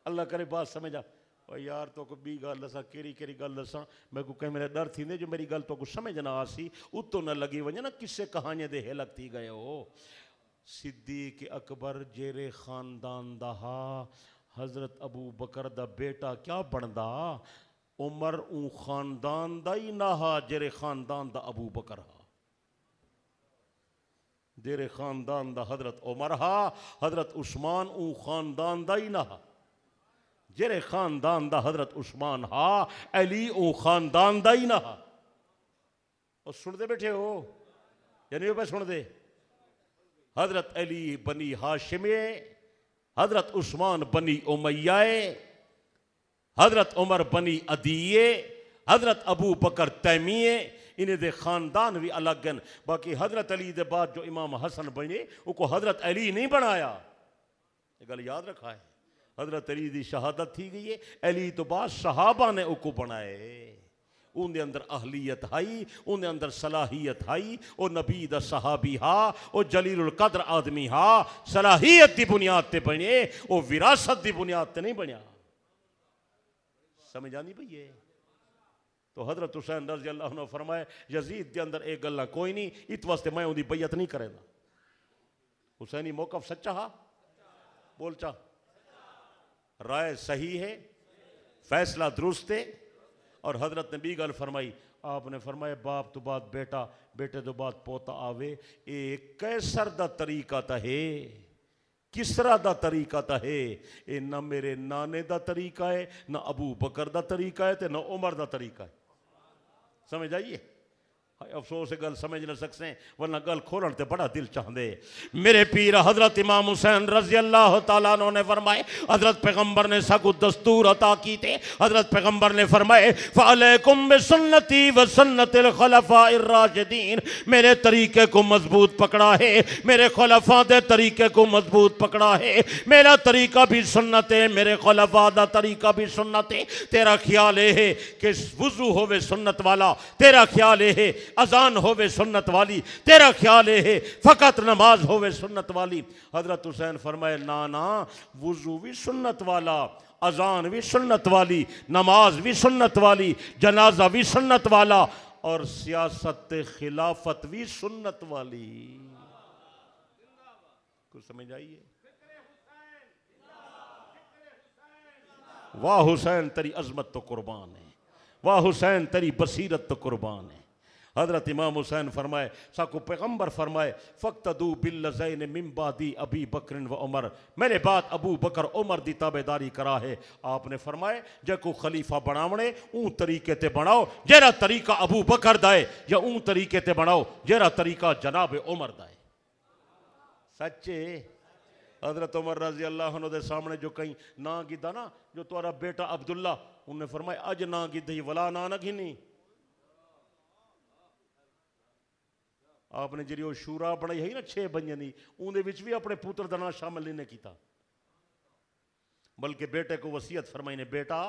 अल्लाह करे बात समझ आ और यार तो को बी गल दसा केरी गल दसा मैं को कहीं मेरे डर थी जो मेरी गल तो को समझ ना आसी उतो न लगी वजे ना किस्से कहानियां दे हेलक थी गए हो सिद्दीक अकबर जेरे खानदान दहा हजरत अबू बकर दा बेटा क्या बनदा उमर ऊ खानदान दा ही ना हा जेरे खानदान दा अबू बकर हा जेरे खानदान दा हजरत उमर हा हजरत उस्मान ऊ खानदान दा ही ना हा जेरे खानदान दा हजरत उस्मान हा अली ओ खानदान दा ही ना हा और सुनते बैठे हो यानी पे सुन दे हजरत अली बनी हाशिमे हजरत उस्मान बनी उमैयाए हजरत उमर बनी अदीये हजरत अबू बकर तैमिये इन्हें दे खानदान भी अलग हैं बाकी हजरत अली दे बाद जो इमाम हसन बने उनको हजरत अली नहीं बनाया ये गल याद रखा है हजरत अली की शहादत थी गई है अली तो बाद सहाबा ने उको बनाए उनके अंदर अहलियत हाई उनके अंदर सलाहियत हाई और नबी दा सहाबी हा और जलीलुल कद्र आदमी हा सलाहियत की बुनियाद ते बने वो विरासत की बुनियाद ते नहीं बनया समझ आनी पई है तो हजरत हुसैन रज़ी अल्लाह अन्हु फरमाए यजीद के अंदर एक गल्ला कोई नहीं इत वास्ते मैं उनकी बैयत नहीं करेगा हुसैनी मौकफ सच्चा हा बोल चा, राय सही है, फैसला दुरुस्त है। और हजरत ने भी गल फरमाई, आपने फरमाया बाप तो बाद बेटा, बेटे तो बाद पोता आवे, एक कैसर दा तरीका ता है, किसरा दा तरीका ता है। ये ना मेरे नाने दा तरीका है, ना अबू बकर दा तरीका है, ते ना उमर दा तरीका है। समझ आइए? अफसोस है गल समझ न सकते, वरना गल खोलन ते बड़ा दिल चाहते। मेरे पीर हजरत इमाम हुसैन रजी अल्लाह तआला अन्हु ने फरमाए, हजरत पैगंबर ने सगु दस्तूर अता की थे। हजरत पैगंबर ने फरमाए, फअलैकुम बिसुन्नती व सुन्नतिल खुलफाइर राशिदीन, मेरे तरीके को मजबूत पकड़ा है, मेरे खुलफा दे तरीके को मजबूत पकड़ा है। मेरा तरीका भी सुन्नत है, मेरे खुलफा दा तरीका भी सुन्नत है। तेरा ख्याल है कि वुजू होवे सुन्नत वाला, तेरा ख्याल है अजान होवे सुन्नत वाली, तेरा ख्याल है फकत नमाज होवे सुन्नत वाली। हजरत हुसैन फरमाए, ना ना, वुजू भी सुन्नत वाला, अजान भी सुन्नत वाली, नमाज भी सुन्नत वाली, जनाजा भी सुन्नत वाला, और सियासत खिलाफत भी सुन्नत वाली। कुछ समझ आइए? वाह हुसैन तेरी अजमत तो कुर्बान है, वाह हुसैन तेरी बसीरत तो कुर्बान है। हजरत इमाम हुसैन फरमाए, साकु पैगंबर फरमाए, फ़क्तदू बिल्लज़ैन मिन बादी अबी बकर व उमर, मेरे बाद अबू बकर उमर दी ताबेदारी करा है। आपने फरमाए, जेको खलीफा बनावणे ऊँ तरीके ते बनाओ जेरा तरीका अबू बकर दाए, या ऊँ तरीके ते बनाओ जेरा तरीका जनाब उमर दाए। सच्चे हजरत उमर रजी अल्लाह अन्हु दे सामने जो कहीं ना गिदा ना, जो तुम्हारा बेटा अब्दुल्ला, उन्हें फरमाया अज ना गिदई वला ना न घिनी। आपने जी शूरा बनाई है ना 6 बंजन की, उन्हें भी अपने पुत्र का नाम शामिल नहीं किया, बल्कि बेटे को वसीयत फरमाई ने, बेटा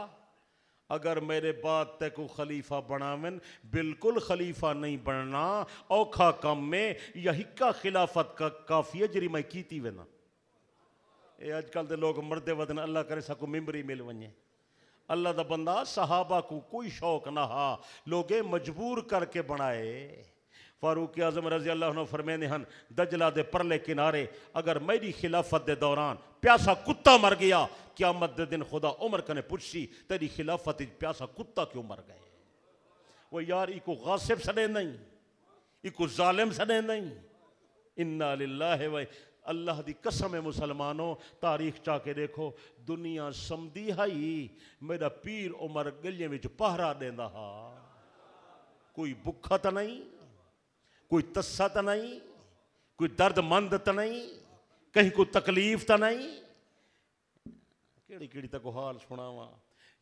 अगर मेरे बाद ते को खलीफा बनावन, बिल्कुल खलीफा नहीं बनना, औखा कम में या हिक्का खिलाफत का काफी है जरी मैं कीती वे ना। ये अजकल के लोग मरदे वदन अल्लाह करे सको मिम्बरी मिल वने। अल्लाह का बंदा सहाबा को कोई शौक ना हा, लोगे मजबूर करके बनाए। फारूक आजम रजी अल्लाह अन्हु फरमाते हैं, दजला दे परले किनारे अगर मेरी खिलाफत दे दौरान प्यासा कुत्ता मर गया, क़यामत दे दिन खुदा उमर कने पुछसी तेरी खिलाफत प्यासा कुत्ता क्यों मर गए। वो यार इको गासिब सड़े नहीं, इको जालिम सड़े नहीं। इन्ना लिल्लाहि व अल्लाह दी कसम है मुसलमानों, तारीख चा के देखो, दुनिया समझी हाई मेरा पीर उमर गलियों में पहरा देंदा हा, कोई भुखा तो नहीं, कोई तस्सा तो नहीं, कोई दर्दमंद तो नहीं, कहीं कोई तकलीफ तो नहीं। केड़ी केड़ी तक हाल सुनावा।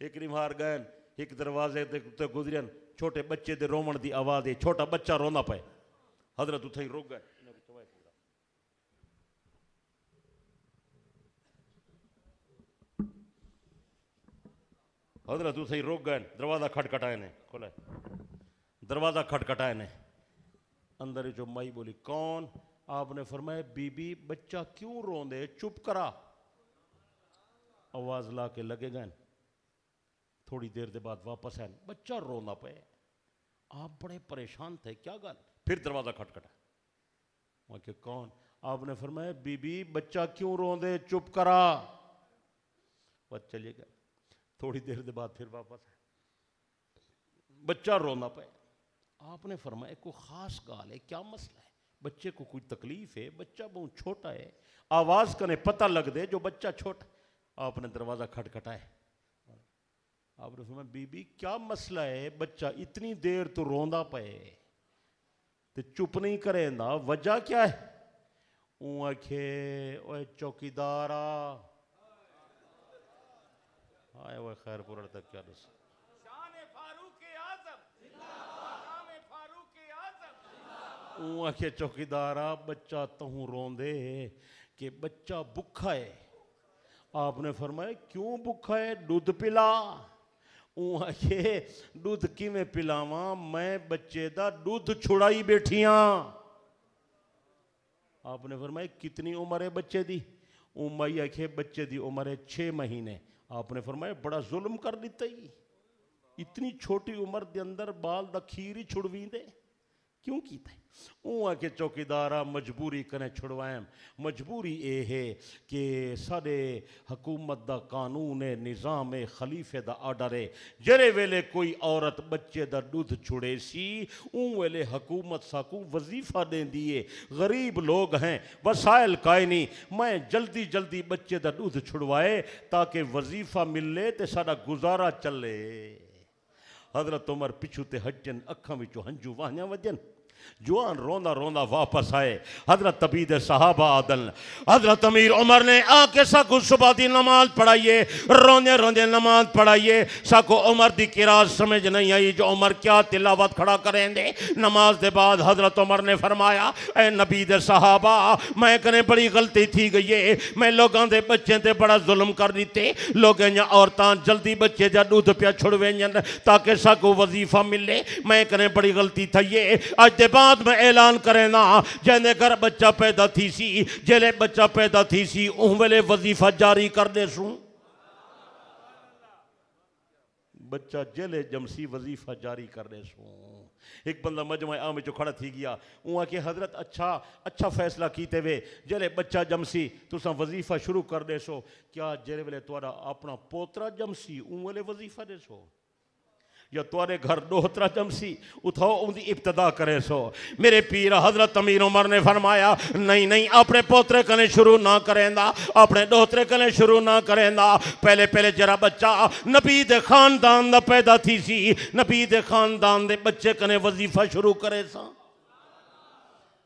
एक रिमार गए, एक दरवाजे ते गुजरन, छोटे बच्चे दे रोवण दी आवाज़ है, छोटा बच्चा रोंदा पे, हजरत उथे ही रुक गए। हजरत उसे ही रुक गए, दरवाज़ा खटखटाए ने, खोले दरवाज़ा खटखटाए ने, अंदर जो माई बोली कौन। आपने फरमाया बीबी बच्चा क्यों रोंदे, चुप करा। आवाज़ ला के लगे गए, थोड़ी देर के बाद वापस आए, बच्चा रोना पे। आप बड़े परेशान थे, क्या गल। फिर दरवाज़ा खटखटा, वहाँ के कौन। आपने फरमाया बीबी बच्चा क्यों रोंदे, चुप करा। बस चलिए गए, थोड़ी देर के बाद फिर वापस आए, बच्चा रोना पे। आपने फरमाया कोई खास गाल है, क्या मसला है, बच्चे को कोई तकलीफ है, बच्चा बहुत छोटा है, आवाज़ कने पता लग दे जो बच्चा छोटा। आपने दरवाज़ा खटखटाए, आपने फरमाया बीबी क्या मसला है, बच्चा इतनी देर तो रोंदा पे तो चुप नहीं करेंदा, वजह क्या है। ऊँ आखे ओए चौकीदारा, आए वो खैरपुर तक क्या दस आखे चौकीदारा बच्चा तहू रोंदे कि बच्चा भुखा है। आपने फरमाया क्यों भुखा है, दूध पिला। आखे दूध किवें पिलावा, मैं बच्चे दा दूध छुड़ाई बैठिया। आपने फरमाया कितनी उम्र है बच्चे दी। माई आखे बच्चे दी उम्र है 6 महीने। आपने फरमाया बड़ा जुल्म कर दिता ही, इतनी छोटी उम्र के अंदर बाल दा खीर ही छुड़वी दे, क्यों कीता है? उआ के चौकीदारा मजबूरी कने छुड़वाएं। मजबूरी ये है कि साडे हुकूमत दा कानून है, निज़ाम है, खलीफे दा आर्डर है। जेरे वेले कोई औरत बच्चे दा दूध छुड़े सी उन वेले हुकूमत साकू वजीफा देंदी है। गरीब लोग हैं, वसाइल काई नहीं, मैं जल्दी जल्दी बच्चे दा दूध छुड़वाए ताकि वजीफा मिले ते साडा गुजारा चले। हजरत उमर पिछू ते हटन, अखां विचों हंजू वाहियां वजन। जवान रोंदा रोंदा वापस आए। हजरत तबीद सहाबा आदल हजरत अमीर उमर ने आके साकू सुबह दी नमाज पढ़ाइए, रोंदे रोंदे नमाज पढ़ाइए। साकू उमर दी किरात समझ नहीं आई जो उमर क्या तिलावत खड़ा करेंगे। नमाज के बाद हजरत उमर ने फरमाया, ए नबी दे सहाबा, मैं कने बड़ी गलती थी गई है, मैं लोगों के बच्चे ते बड़ा जुल्म कर दिते। लोगों या औरतां जल्दी बच्चे जा दूध पिया छुड़वेंजन ताकि साकू वजीफा मिले। मैं कने बड़ी गलती थी है। अज दे बाद में ऐलान करे ना, जैसे घर बच्चा पैदा थी सी, जेले बच्चा पैदा थी सी उन वेले वजीफा जारी कर दे सूं। बच्चा जेले जमसी वजीफा जारी कर दे सूं। एक बंदा मजमा आम जो खड़ा थी गया, उहाँ के हजरत अच्छा फैसला कीते वे, जेले बच्चा जमसी तुसा वजीफा शुरू कर दे सो। क्या जेरे वेले तुहाडा अपना पोतरा जमसी उन वेले वजीफा दे सो, या तुआरे घर दोहतरा जमसी उठाओ उनकी इब्तदा करे सो। मेरे पीर हजरत अमीर उमर ने फरमाया, नहीं नहीं, अपने पोतरे कने शुरू ना करेंदा, अपने दोहतरे कने शुरू ना करेंदा। पहले पहले जरा बच्चा नबी दे खानदान दा पैदा थी सी, नबी दे खानदान दे बच्चे कने वजीफा शुरू करे सा।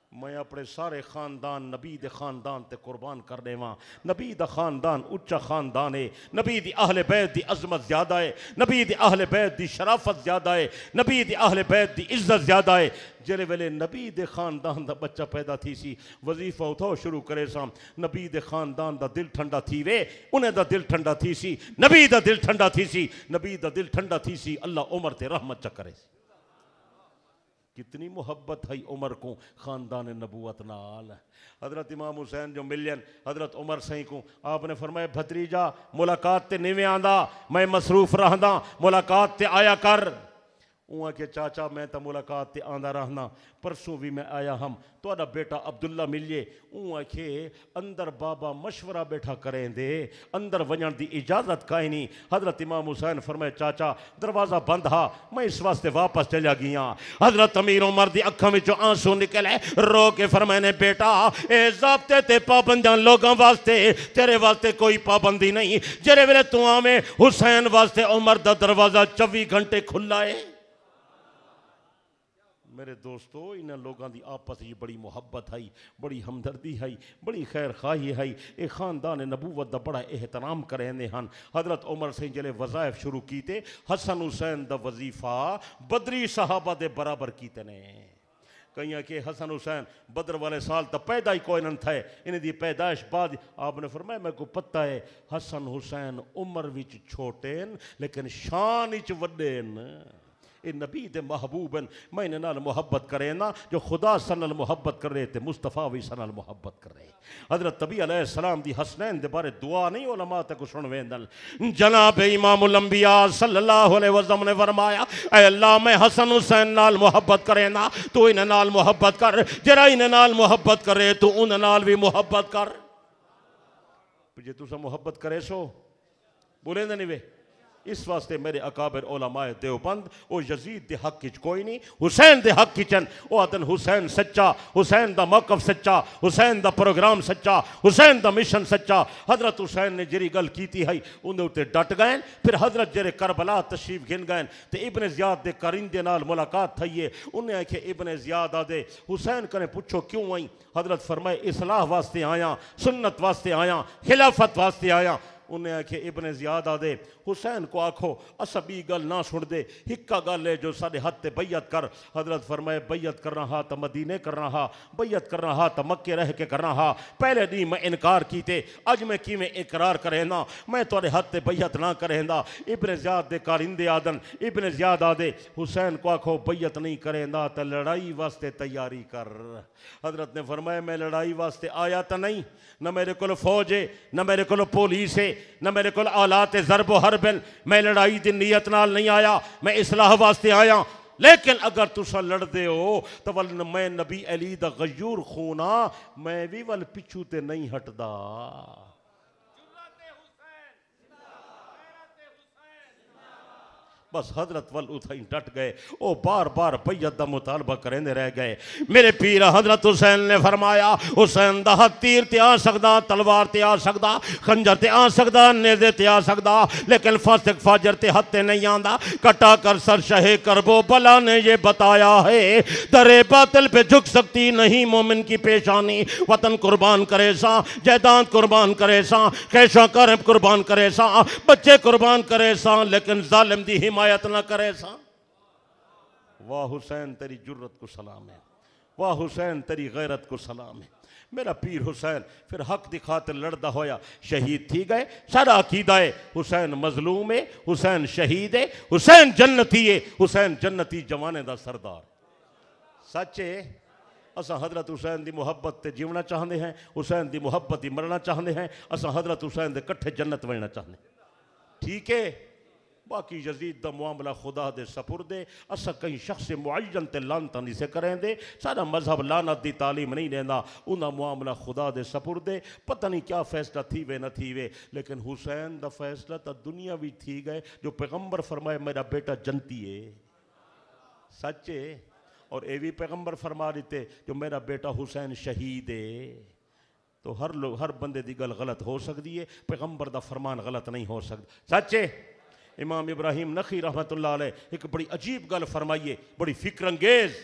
मैं अपने सारे खानदान नबी दे खानदान ते कुर्बान कर देवां। नबी दा खानदान उच्चा खानदान है, नबी दी अहले बैत दी अजमत ज़्यादा है, नबी दी अहले बैत दी शराफत ज़्यादा है, नबी दी अहले बैत दी इज्जत ज़्यादा है। जेरे वेले नबी दे खानदान दा बच्चा पैदा थी सी, वजीफा उठाओ शुरू करे सां। नबी दे खानदान दा दिल ठंडा थी वे, उन्हें दा दिल ठंडा थी सी, नबी दा दिल ठंडा थी सी, नबी दा दिल ठंडा थी सी। अल्लाह उमर ते रहमत च करे। कितनी मुहब्बत है उमर को खानदान नबूवत नाल। हजरत इमाम हुसैन जो मिलन हजरत उमर सही को आपने फरमाया, भतीजा मुलाकात ते निवे आंदा, मैं मसरूफ रहंदा, मुलाकात ते आया कर। उहाँ के चाचा मैं तो मुलाकात ते आंदा रहना, परसों भी मैं आया हम, तुहाडा बेटा अब्दुल्ला मिलिए। उहाँ के अंदर बाबा मशवरा बैठा करें दे, अंदर वजन की इजाज़त काई नहीं। हजरत इमाम हुसैन फरमाए, चाचा दरवाज़ा बंद हा, मैं इस वास्ते वापस चला गया। हजरत अमीर उमर दी अखां विचों आंसू निकले, रो के फरमाए ने, बेटा ए ज़ाब्ते ते पाबंदियां लोगों वास्ते, तेरे वास्ते कोई पाबंदी नहीं। जेरे वेले तू आवें हुसैन वास्ते उमर दा दरवाज़ा 24 घंटे खुला है। मेरे दोस्तों, इन लोगों की आपस में बड़ी मुहब्बत है, बड़ी हमदर्दी है, बड़ी खैर खाही है। ये खानदान नबूवत का बड़ा एहतराम करेंदे हैं। हजरत उमर से जले वज़ाइफ शुरू कीते, हसन हुसैन दा वजीफा बदरी सहाबा दे बराबर कीते ने। कहीं के हसन हुसैन बदर वाले साल तो पैदा ही कोई न थे, इन्हें दी पैदाइश बाद आपने फरमाया, मेरे को पता है हसन हुसैन उम्र विच छोटे लेकिन शान विच वड्डे न। ये नबी दे महबूबन, मैं इन्हें नाल मुहब्बत करे ना, जो खुदा सनल मुहब्बत कर रहे थे, मुस्तफ़ा भी सनल मुहब्बत कर रहे। हजरत नबी अलैहिस्सलाम दी हसनैन दे बारे दुआ नहीं उलमा तक सुनवेंदल। जनाब इमामुल अंबिया सल्लल्लाहु अलैहि वसल्लम ने फरमाया, ऐ अल्लाह मैं हसन हुसैन नाल मुहब्बत करे ना, तू इन्हें नाल मुहब्बत कर, जरा इन्हें नाल मुहब्बत करे तू उन नाल भी मुहब्बत कर। जे तुसा मुहब्बत करे सो बोले नहीं वे। इस वास्ते मेरे अकाबिर उलमाए देवबंद ओ यजीद दे हक च कोई नहीं, हुसैन दे हक चन। ओ आदन हुसैन सच्चा, हुसैन दा मौकफ सच्चा, हुसैन दा प्रोग्राम सच्चा, हुसैन दा मिशन सच्चा। हजरत हुसैन ने जेरी गल कीती है उन्हें उत्ते डट गए। फिर हजरत जेरे करबला तशरीफ गिन गए तो इब्ने ज़ियाद दे करिंदे नाल मुलाकात थई है। उन्हें आखे इब्ने ज़ियाद आदे हुसैन कने पुछो क्यों आई? हजरत फरमाए, इसलाह वास्ते आया, सुन्नत वास्ते आया, खिलाफत वास्ते आया। उन्हें आखे इब्ने ज़ियाद आदे हुसैन को आखो असा बी गल ना सुन दे, हिक्का गल है जो साढ़े हथ ते बैयत कर। हजरत फरमाए, बैयत करना हा तो मदीने करना हा, बैयत करना हा तो मक्के रह के करना हा। पहले दी मैं इनकार कीते, अज मैं किवें इकरार करेंदा, मैं तुहाडे हथ ते बैयत ना करेंदा। इब्ने ज़ियाद दे कारिंदे आदन, इब्ने ज़ियाद आदे हुसैन को आखो बैयत नहीं करेंदा तो लड़ाई वास्ते तैयारी कर। हजरत ने फरमाया, मैं लड़ाई वास्ते आया तो नहीं, न मेरे को फौज है, न मेरे को पुलिस है, न मेरे को आलात ज़रब हरबिन। मैं लड़ाई दी नीयत नाल नहीं आया, मैं इसलाह वास्ते आया। लेकिन अगर तुसा लड़दे हो तो वल मैं नबी अली दा गयूर खूना मैं भी वल पिछू ते नहीं हटदा। बस हजरत वल उठाई डट गए। ओ बार बार बैयत दा मुतालबा करेंदे रह गए। मेरे पीर हजरत हुसैन ने फरमाया हुसैन दा हथ तीर ते आ सकदा, तलवार ते आ सकदा, खंजर ते आ सकदा, नेज़े ते आ सकदा, लेकिन फासिक फाजर ते हथ ते नहीं आंदा। कटा कर सर शहे करबो बला ने ये बताया है, दरे बातिल पे झुक सकती नहीं मोमिन की पेशानी। वतन कुर्बान करे सा, जायदाद कुर्बान करे सा, कैशा कर कुर्बान करे सा, बच्चे कुर्बान करे सा, लेकिन जालिम दी हिमायत न करे सा। वाह हुसैन तेरी जुर्रत को सलाम है, वाह हुसैन तेरी गैरत को सलाम है। मेरा पीर हुसैन फिर हक दी खातिर लड़दा होया शहीद थी गए। सारा अकीदा है हुसैन मजलूम है, हुसैन शहीद है, हुसैन जन्नती है, हुसैन जन्नती जवाने दा सरदार। सच है असा हजरत हुसैन दी मुहब्बत ते जीवना चाहते हैं, हुसैन दी मुहब्बत ही मरना चाहते हैं। असा हजरत हुसैन दे कट्ठे जन्नत वजना चाहते। ठीक है, बाकी यजीद दा मामला खुदा दे सपुर्दे। असा कहीं शख्स मुअय्यन ते लानता नहीं से करेंदे। सारा मजहब लानत दी तालीम नहीं देंदा, उनका मामला खुदा दे सपुर्दे। पता नहीं क्या फैसला थी वे न थी वे, लेकिन हुसैन दा फैसला तो दुनिया भी थी गए। जो पैगंबर फरमाए मेरा बेटा जनती है, सच है। और ये भी पैगंबर फरमा देते जो मेरा बेटा हुसैन शहीद है। तो हर बंदे की गल गलत हो सकती है, पैगंबर दा फरमान गलत नहीं हो सकता। सच है। इमाम इब्राहिम नखी रहमतुल्लाह अलैह एक बड़ी अजीब गल फरमाइए, बड़ी फिक्र अंगेज।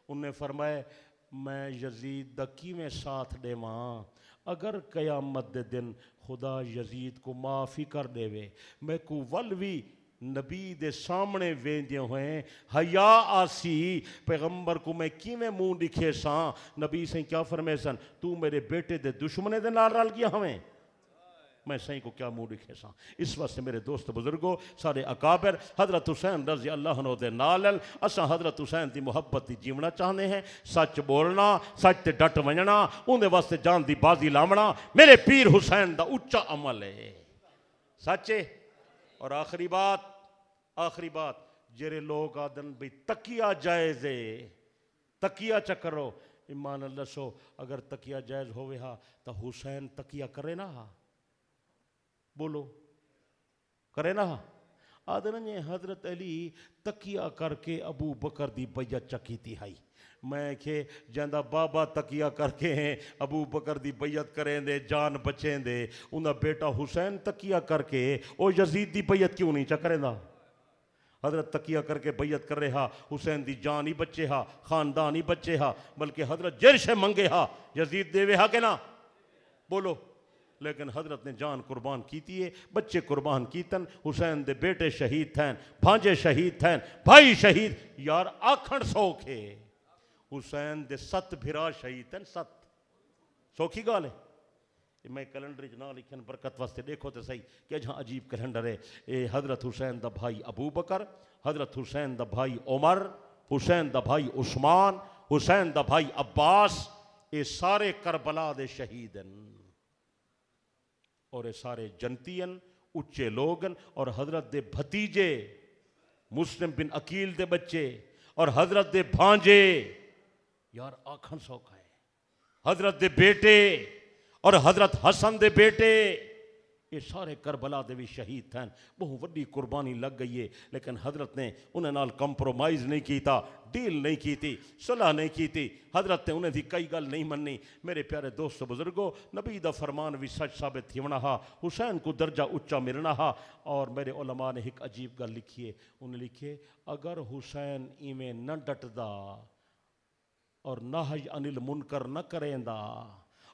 उन्हें फरमाया मैं यजीद दा किवें साथ देवां, अगर कयामत दे दिन खुदा यजीद को माफ़ी कर देवे, मैं को वल भी नबी दे सामने वेंदे हुए हया आसी, पैगंबर को मैं किवें मुंह दिखे सा। नबी सही क्या फरमाए सन, तू मेरे बेटे दे दुश्मने दे नाल रल गया हमें, मैं सही को क्या मुंह दिखे सा। इस वास्ते मेरे दोस्त बुजुर्गो सारे अकाबिर हजरत हुसैन रज़ी अल्लाह अन्हु दे नाल असा हजरत हुसैन की मुहब्बत की जीवना चाहते हैं। सच बोलना, सच ते डट वजना, उनके वास्ते जान की बाजी लावना मेरे पीर हुसैन का उच्चा अमल है। सच है। और आखिरी बात जेरे लोग आदन भाई तकिया जायज़ है, तकिया चकरो ईमान अल्लाह सो, अगर तकिया जायज़ होवे हा तो हुसैन तकिया करे ना, बोलो करे ना। आदन ने हजरत अली तकिया करके अबू बकर दी बैयत चकी थी हाई। मैं के जंदा बाबा तकिया करके हैं अबू बकर दी बैयत करें दे जान बचें दे, उनका बेटा हुसैन तकिया करके ओ यजीद दी बैयत क्यों नहीं चकरेंदा। हजरत तकिया करके बैयत कर रहा, हुसैन दी जान ही बच्चे हा, खानदान ही बच्चे हा, बल्कि हजरत जर्श मंगे हा यजीद देवे हा के ना, बोलो। लेकिन हजरत ने जान कुर्बान की है, बच्चे कुर्बान कीतन, हुसैन दे बेटे शहीद थे, भांजे शहीद थे, भाई शहीद। यार आखण सौखे हुसैन दे 7 भिरा शहीद थे, 7 सौखी गाल है। मैं कैलेंडर च ना लिखन बरकत वास्ते देखो तो सही कि जहाँ अजीब कैलेंडर है। ये हजरत हुसैन दा भाई अबू बकर, हजरत हुसैन दा भाई उमर, हुसैन दा भाई उस्मान, हुसैन दा भाई अब्बास, ये सारे करबला दे शहीद हैं और ये सारे जनतीयन उच्चे लोगन। और हजरत दे भतीजे मुस्लिम बिन अकील दे बच्चे और हजरत दे भांजे, यार आखन सौखा है। हजरत दे बेटे और हजरत हसन दे बेटे, ये सारे करबला दे भी शहीद थे। बहुत वड्डी कुर्बानी लग गई है, लेकिन हजरत ने उन्हें नाल कंप्रोमाइज़ नहीं किया, डील नहीं की थी, सलाह नहीं की थी। हजरत ने उन्हें दी कई गल नहीं मन्नी। मेरे प्यारे दोस्त बुजुर्गो नबी दा फरमान भी सच साबित थी वना हा, हुसैन को दर्जा उच्चा मिलना हा। और मेरे उलमा ने एक अजीब गल लिखी है, उन्हें लिखे अगर हुसैन इवें न डटदा और नाहय अनिल मुनकर न करेंदा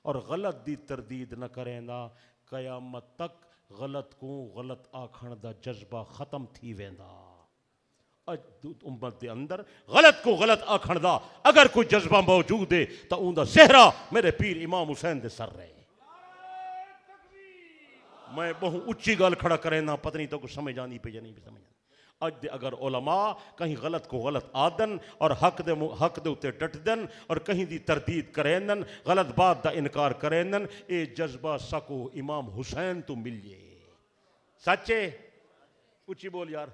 और गलत दी तरदीद न करेंदा, कयामत तक गलत को गलत आखण दा जज्बा खत्म थी वेंदा। उम्मत के अंदर गलत को गलत आखण दा अगर कोई जज्बा मौजूद है तो उनका सेहरा मेरे पीर इमाम हुसैन दे सर रहे। मैं बहुत उच्ची गल खड़ा करें ना, पता नहीं तो कुछ समझ आनी पे या नहीं समझ आनी। अज दे अगर उलमा कहीं गलत को गलत आदन और हक दे उत्ते डटदन और कहीं दी तरदीद करेंदन, गलत बात का इनकार करेंदन, ये जज्बा सको इमाम हुसैन तो मिल जाए। सच्चे उच्ची बोल यार,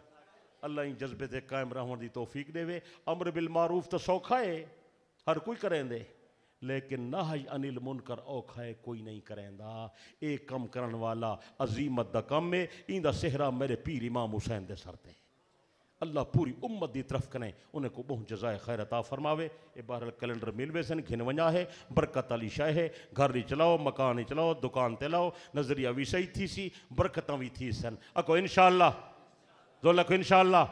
अल्लाह ही जज्बे ते कायम रहने की तौफीक देवे। अमर बिल मारूफ तो सौखा है, हर कोई करेंदे, लेकिन नाही अनिल मुनकर औखा है, कोई नहीं करेंदा। एक कम करन वाला अजीमत दा कम है, इंदा सेहरा मेरे पीर इमाम हुसैन दे सर ते। अल्लाह पूरी उम्मत की तरफ करें, उन्हें को बहुत जजाए खैर अता फरमावे। ये बहरल कैलेंडर मिलवे सन, घिन वञा है, बरकत वाली शय है। घर नहीं चलाओ, मकान नहीं चलाओ, दुकान ते लाओ, नज़रिया भी सही थी सी, बरकत भी थी सन। अको इंशाअल्लाह, जोला को इंशाअल्लाह।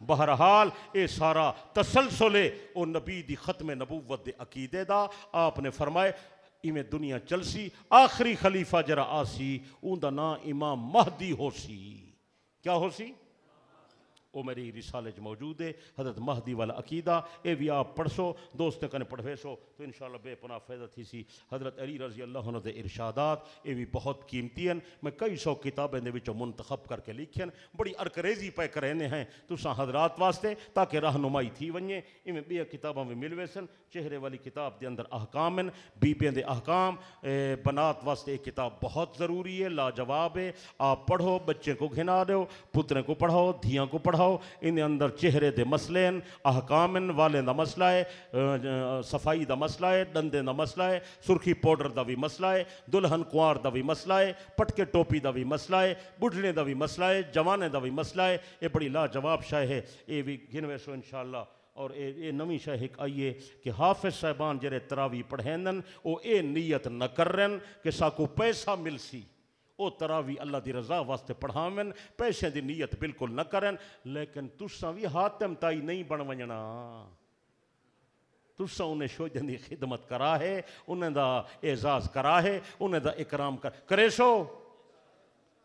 बहरहाल ये सारा तसलसुल ओ नबी दी खत्म नबूवत दे अकीदे दा। आपने फरमाए इवें दुनिया चलसी, आखिरी खलीफा जरा आसी, उनका नाम इमाम महदी होसी। क्या होसी? वो मेरी रिसाले मौजूद है, हज़रत महदी वाला अकीदा। ये भी आप पढ़सो, दोस्त कने पढ़वेसो तो इंशाअल्लाह बेपनाह फ़ायदा थी सी। हज़रत अली रज़ी अल्लाह अन्हु दे इरशादात ये भी बहुत कीमती हैं। मैं कई सौ किताबें दे विचों मुंतखब करके लिखियन, बड़ी अरकरेजी पे करेने हैं तुसां हज़रात वास्ते, ताकि रहनुमाई थी वञे। इवें ॿिया किताबां भी मिलवे सन। चेहरे वाली किताब के अंदर अहकाम हैं, बीबियों के अहकाम, बनात वास्ते एक किताब बहुत ज़रूरी है, लाजवाब है। आप पढ़ो, बच्चे को घिना दो, पुत्रे को पढ़ाओ, धियाँ को पढ़ाओ। इन अंदर चेहरे दे मसले हैं, अहकाम वाले का मसला है, सफाई का मसला है, दंदे का मसला है, सुरखी पाउडर का भी मसला है, दुल्हन कुंवार का भी मसला है, पटके टोपी का भी मसला है, बुढ़ने का भी मसला है, जवाने का भी मसला है। ये बड़ी लाजवाब शाय है, ये भी गिनवे सो इंशाअल्लाह। और ये नवी शाह एक आई है कि हाफिज साहबान जरे तरावी पढ़ेंदन, वो ये नीयत न करन कि साकू पैसा मिलसी, वो तरावी अल्लाह की रजा वास्ते पढ़ावन, पैसे की नीयत बिल्कुल न करन। लेकिन तुसा भी हातिम ताई नहीं बन वजना, तुसा उन्हें शोजन की खिदमत करा है, उन्हें दा एजाज करा है, उन्हें दा इकराम करे सो।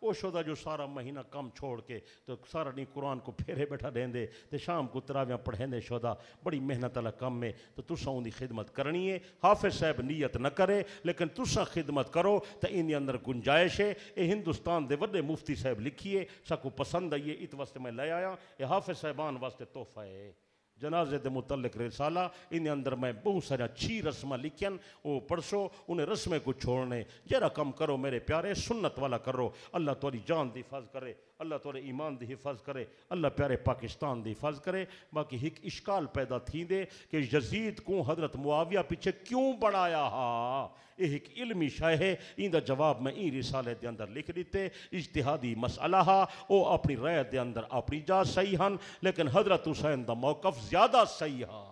वो शोदा जो सारा महीना कम छोड़ के तो सारा नहीं कुरान को फेरे बैठा देंदे तो शाम को तरावियाँ पढ़ेंदे, शोदा बड़ी मेहनत वाला कम है। तो तुसा उनकी खिदमत करनी है। हाफिज साहब नीयत न करे, लेकिन तुसा खिदमत करो तो इन अंदर गुंजाइश है। ये हिंदुस्तान के वड्डे मुफ्ती साहब लिखिए, सबको पसंद आई है, इत वास्ते मैं ले आया। ये हाफिज साहबान वास्ते तोहफा है। जनाजे के मुतल्लिक रिसाला, इन अंदर मैं बहुत सारा 6 रस्म लिखियन, वो पढ़सो, उन्हें रस्में को छोड़ने जरा कम करो मेरे प्यारे, सुन्नत वाला करो। अल्लाह तुहारी जान दी हिफाज करे, अल्लाह तुहारे ईमान दी हिफाज करे, अल्लाह प्यारे पाकिस्तान दी हिफाज करे। बाकी एक इश्काल पैदा थींदे कि यजीद को हजरत मुआविया पीछे क्यों बनाया हा, ये एक इल्मी शाय है। इंदा जवाब मैं ई रिसाले के अंदर लिख दिते। इज्तिहादी मसला हा, वो अपनी राय के अंदर अपनी जा सही हैं, लेकिन हजरत हुसैन का मौकफ ज्यादा सही हा।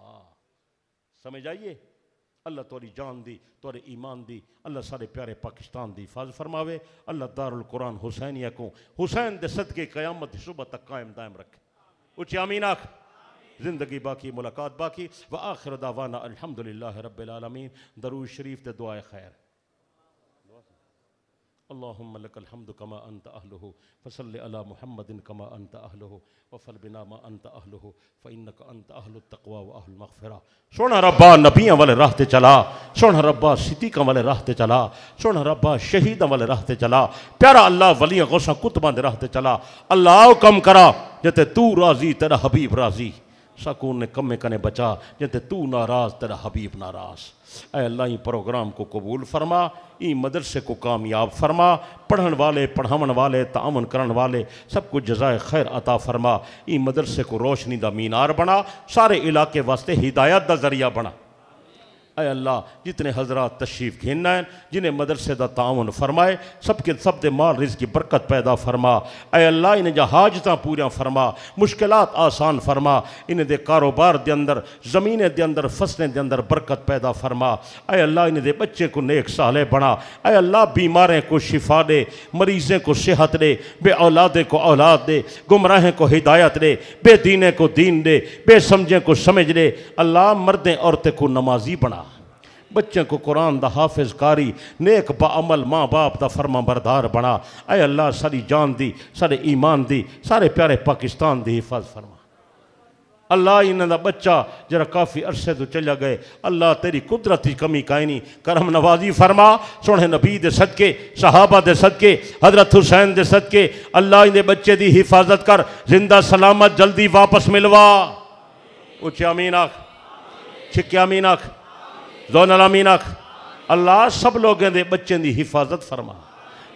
समझ आइए? अल्लाह तुहारी जान दी, तुहारे ईमान दी, अल्लाह सारे प्यारे पाकिस्तान दी हिफाज फरमावे। अल्लाह दारुल कुरान हुसैनिया को हुसैन दे सदके क़यामत की सुबह तक कायम दायम रखे। उच्च आमीन आख। जिंदगी बाकी, मुलाकात बाकी। व आखिर दावाना अल्हम्दुलिल्लाह रब्बिल आलमीन। दरूद शरीफ ते दुआए खैर। अल्लाहुम्मा लकल हम्दु कमा अंत अहलुहु फसल्लि अला मुहम्मदिन कमा अंत अहलुहु वफल बिना मा अंत अहलुहु फइन्नका अंत अहलुत तक़वा व अहलुल मग़फ़िरा। सोना रब्बा नबियां वाले राहते चला, सोना रब्बा सिद्दीक़ां वाले राहते चला, सोना रब्बा शहीदां वाले राहते चला, प्यारा अल्लाह वलियां गौसां कुतबां दे राहते चला। अल्लाह कम करा जते तू राजी तेरा हबीब राजी, सकून ने कमे कने बचा जते तू नाराज तेरा हबीब नाराज। ऐ अल्लाह ही प्रोग्राम को कबूल फरमा, ई मदरसे को कामयाब फरमा, पढ़न वाले पढ़ावन वाले तावन करन वाले सबको जज़ाए खैर अता फरमा। ई मदरसे को रोशनी दा मीनार बना, सारे इलाके वास्ते हिदायत दा जरिया बना। ऐ अल्लाह जितने हजरात तशरीफ़ घेना है, जिन्हें मदरसे का तावन फरमाए, सबके सब दे माल रिज़्क़ की बरकत पैदा फरमा। ऐ अल्लाह इन्हें जा हाजतां पूरियां फरमा, मुश्किलात आसान फरमा। इन्हें दे कारोबार दे अंदर, ज़मीने दे अंदर, फसलें दे अंदर बरकत पैदा फरमा। ऐ अल्लाह इन्हें दे बच्चे को नेक साले बना। ऐ अल्लाह बीमारें को शिफा दे, मरीज़ें को सेहत दे, बे औलादे को औलाद दे, गुमराहें को हिदायत दे, बेदीने को दीन दे, बेसमझें को समझ दे। अल्लाह मर्दें औरतें को नमाजी बना, बच्चों को कुरान दा हाफिज कारी, नेक बाअमल माँ बाप दा फरमा बरदार बना। ऐ अल्लाह सारी जान दी, सारे ईमान दी, सारे प्यारे पाकिस्तान दी हिफाज फरमा। अल्लाह इन्हों का बच्चा जरा काफ़ी अरसे तो चला गए, अल्लाह तेरी कुदरत की कमी काई नहीं, करम नवाजी फरमा। सोने नबी दे सदके, सहाबा दे सदके, हजरत हुसैन दे सदके अल्लाह इन्हें बच्चे की हिफाजत कर, जिंदा सलामत जल्दी वापस मिलवा। उच्च आमीन आख, छिके आमीन आख, ज़ोनल आमीन आख। अल्लाह सब लोगों के बच्चों की हिफाजत फरमा,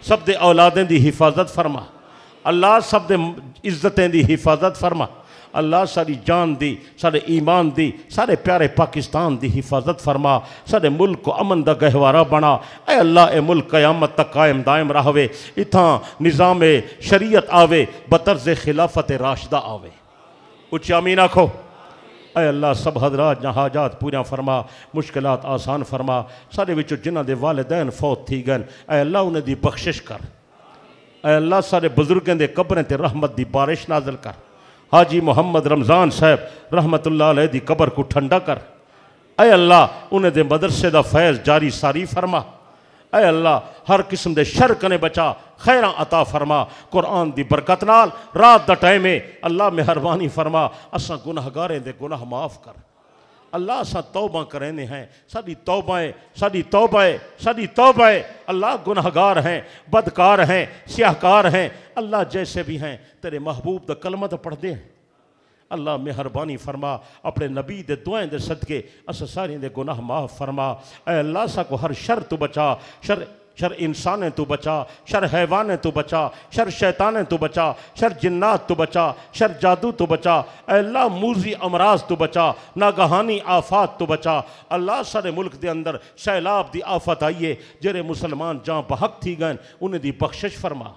सब दे औलादें की हिफाजत फरमा। अल्लाह सब दे इज्जतें दी हिफाजत फरमा। अल्लाह सारी जान दी, सारे ईमान दी, सारे प्यारे पाकिस्तान दी हिफाजत फरमा। सारे मुल्क को अमन दा गहवारा बना। ए अल्लाह ए मुल्क क़यामत तक कायम दायम रहवे। इत्थां निज़ाम शरीयत आवे, बतर्ज़ खिलाफत राशिदा आवे। उच्ची आमीन आखो। ऐ अल्लाह सब हजरात जहाँ हाजात पूरा फरमा, मुश्किलात आसान फरमा। सारे विचों जिन्हां दे वालिदैन फौत थी गए, ऐ अल्लाह उन्हें दी बख्शिश कर। ऐ अल्लाह सारे बुजुर्गों के कब्रें ते रहमत दी बारिश नाज़िल कर। हाजी मोहम्मद रमज़ान साहब रहमतुल्लाह अलैह दी कब्र को ठंडा कर। ऐ अल्लाह उन्हें दे मदरसे दा फैज़ जारी सारी फरमा। ऐ अल्लाह हर किस्म दे शर कने बचा, खैरां अता फरमा। कुरान दी बरकत नाल रात दा टाइम है अल्लाह मेहरबानी फरमा। असां गुनाहगारें दे गुनाह माफ़ कर। अल्लाह असां तौबा करेंदे हैं, साडी तौबाएं साडी तौबाएं साडी तौबाएं। अल्लाह गुनाहगार हैं, बदकार हैं, स्याहकार हैं। अल्लाह जैसे भी हैं तेरे महबूब दा कलमा तो पढ़ते हैं। अल्लाह मेहरबानी फरमा, अपने नबी दे दुआएं दे सदके अस सारे दे गुनाह माफ़ फरमा। ऐ अल्लाह सा को हर शर तो बचा, शर इंसान तो बचा, शर हैवान तो बचा, शर शैतान तो बचा, शर जिन्नात तो बचा, शर जादू तो बचा। अल्लाह मूजी अमराज तो बचा, नागहानी आफात तो बचा। अल्लाह सारे मुल्क के अंदर सैलाब दी आफत आई है, जेरे मुसलमान जहाँ बहक थी गए उन्हें दी बख्शिश फरमा।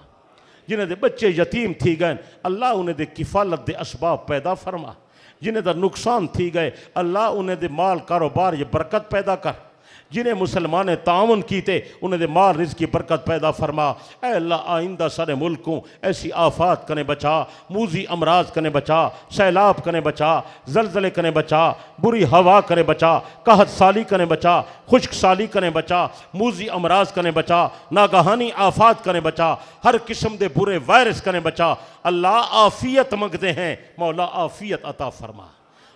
जिन्हें दे बच्चे यतीम थी गए अल्लाह उन्हें दे किफ़ालत दे असबाब पैदा फरमा। जिन्हें दा नुकसान थी गए अल्लाह उन्हें दे माल कारोबार ये बरकत पैदा कर। जिन्हें मुसलमान ने ताउन कीते उन्हें दे माल रिज़्क़ की बरकत पैदा फरमा। ऐ अल्लाह आइंदा सारे मुल्क को ऐसी आफात कने बचा, मूजी अमराज कने बचा, सैलाब कने बचा, जलजले कने बचा, बुरी हवा कने बचा, कहत साली कने बचा, खुश्क साली कने बचा, मूजी अमराज कने बचा, नागहानी आफात कने बचा, हर किस्म दे बुरे वायरस कने बचा। अल्लाह आफियत मंगते हैं, मौला आफियत अता फरमा।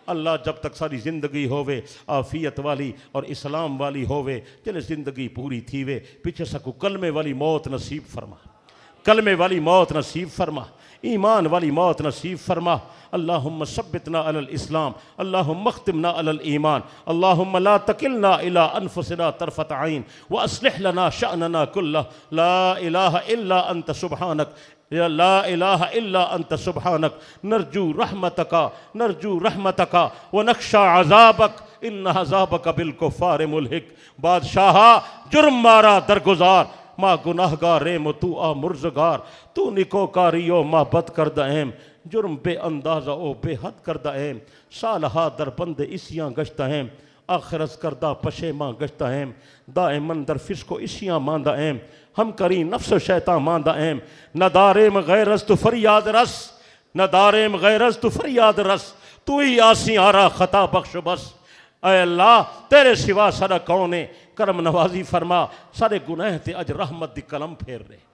अल्लाह जब तक सारी ज़िंदगी होवे आफियत वाली और इस्लाम वाली होवे, चले ज़िंदगी पूरी थी वे पीछे सकू कलमे वाली मौत नसीब फरमा। कलमे वाली मौत नसीब फरमा, ईमान वाली मौत नसीब फरमा। अल्लाहुम्मा सब्बितना अलल इस्लाम, अल्लाहुम्मा ख्तिमना अलल ईमान, अल्लाहुम्मा ला तकिलना इला अनफुसिना तरफत आइन व अस्लिह लना शअनना कुल्लह। ला इलाहा इल्ला अंत सुब्हानक, ला इलाहा इल्ला अंत सुब्हानक, नरजू रहमतका व नख्शा अज़ाबक, इन्ना अज़ाबक बिलकुफ़ार मुल्हिक। बादशाह जुर्म मारा दरगुजार, माँ गुनाहगार रे तू आ मुर्ज़गार। तू निकोकारियो माँ बद कर दएम, जुर्म बे अंदाज़ा ओ बेहद कर दएम। सालहा दर बंद इसियाँ गश्त हैं, आखिरस करदा पशे माँ गश्त हैं। दाएमन दर फिस्को इसियाँ मांदा एम, हम करी नफ्स शैतान मांदा एम। न दारेम गैरस तो फरियाद रस, न दारेम गैरस तो फरियाद रस, तू ही आसी आरा खता बख्श बस। ऐ अल्लाह तेरे सिवा सारा कौन है, करम नवाजी फरमा। सारे गुनाह ते अज रहमत दी कलम फेर रहे।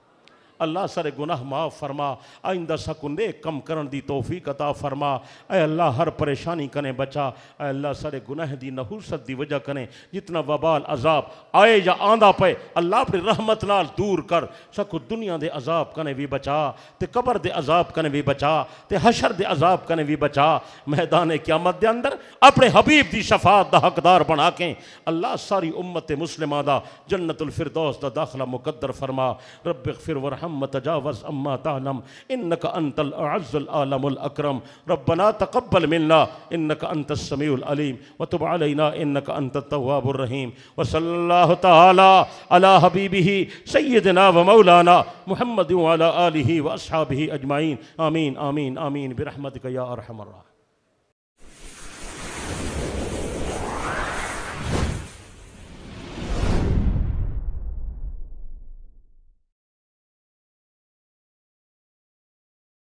अल्लाह सारे गुनाह माफ़ फरमा, आइंदा सकु नेक कम करन दी तौफीक अता फरमा। ऐ अल्लाह हर परेशानी कने बचा। ऐ अल्लाह सारे गुनाह दी नहूसत दी वजह कने जितना वबाल अजाब आए या आंदा पे अल्लाह अपनी रहमत नाल दूर कर। सकु दुनिया दे अजाब कने भी बचा, ते कबर दे अजाब कने भी बचा, ते हशर दे अजाब कने भी बचा। मैदान क़यामत दे अंदर अपने हबीब दी शफात दा हकदार बना के अल्लाह सारी उम्मत मुस्लिमा दा जन्नतुल फिरदौस दा दाखला मुकद्दर फरमा। रब्बिग़फिर वरहम तजावज़ अम्मा तालम, इन्नका अंतल अअज़्ज़ुल आलमुल अकरम। रब्बना तक़ब्बल मिन्ना इन्नका अंतस समीउल अलीम व तुब अलैना इन्नका अंतत तव्वाबुर रहीम। व सल्लल्लाहु तआला अला हबीबिही सय्यिदना व मौलाना मुहम्मद व अला आलिहि व अस्हाबिहि अजमाइन। आमीन आमीन आमीन बिरहमतिका या अरहमर राहिमीन।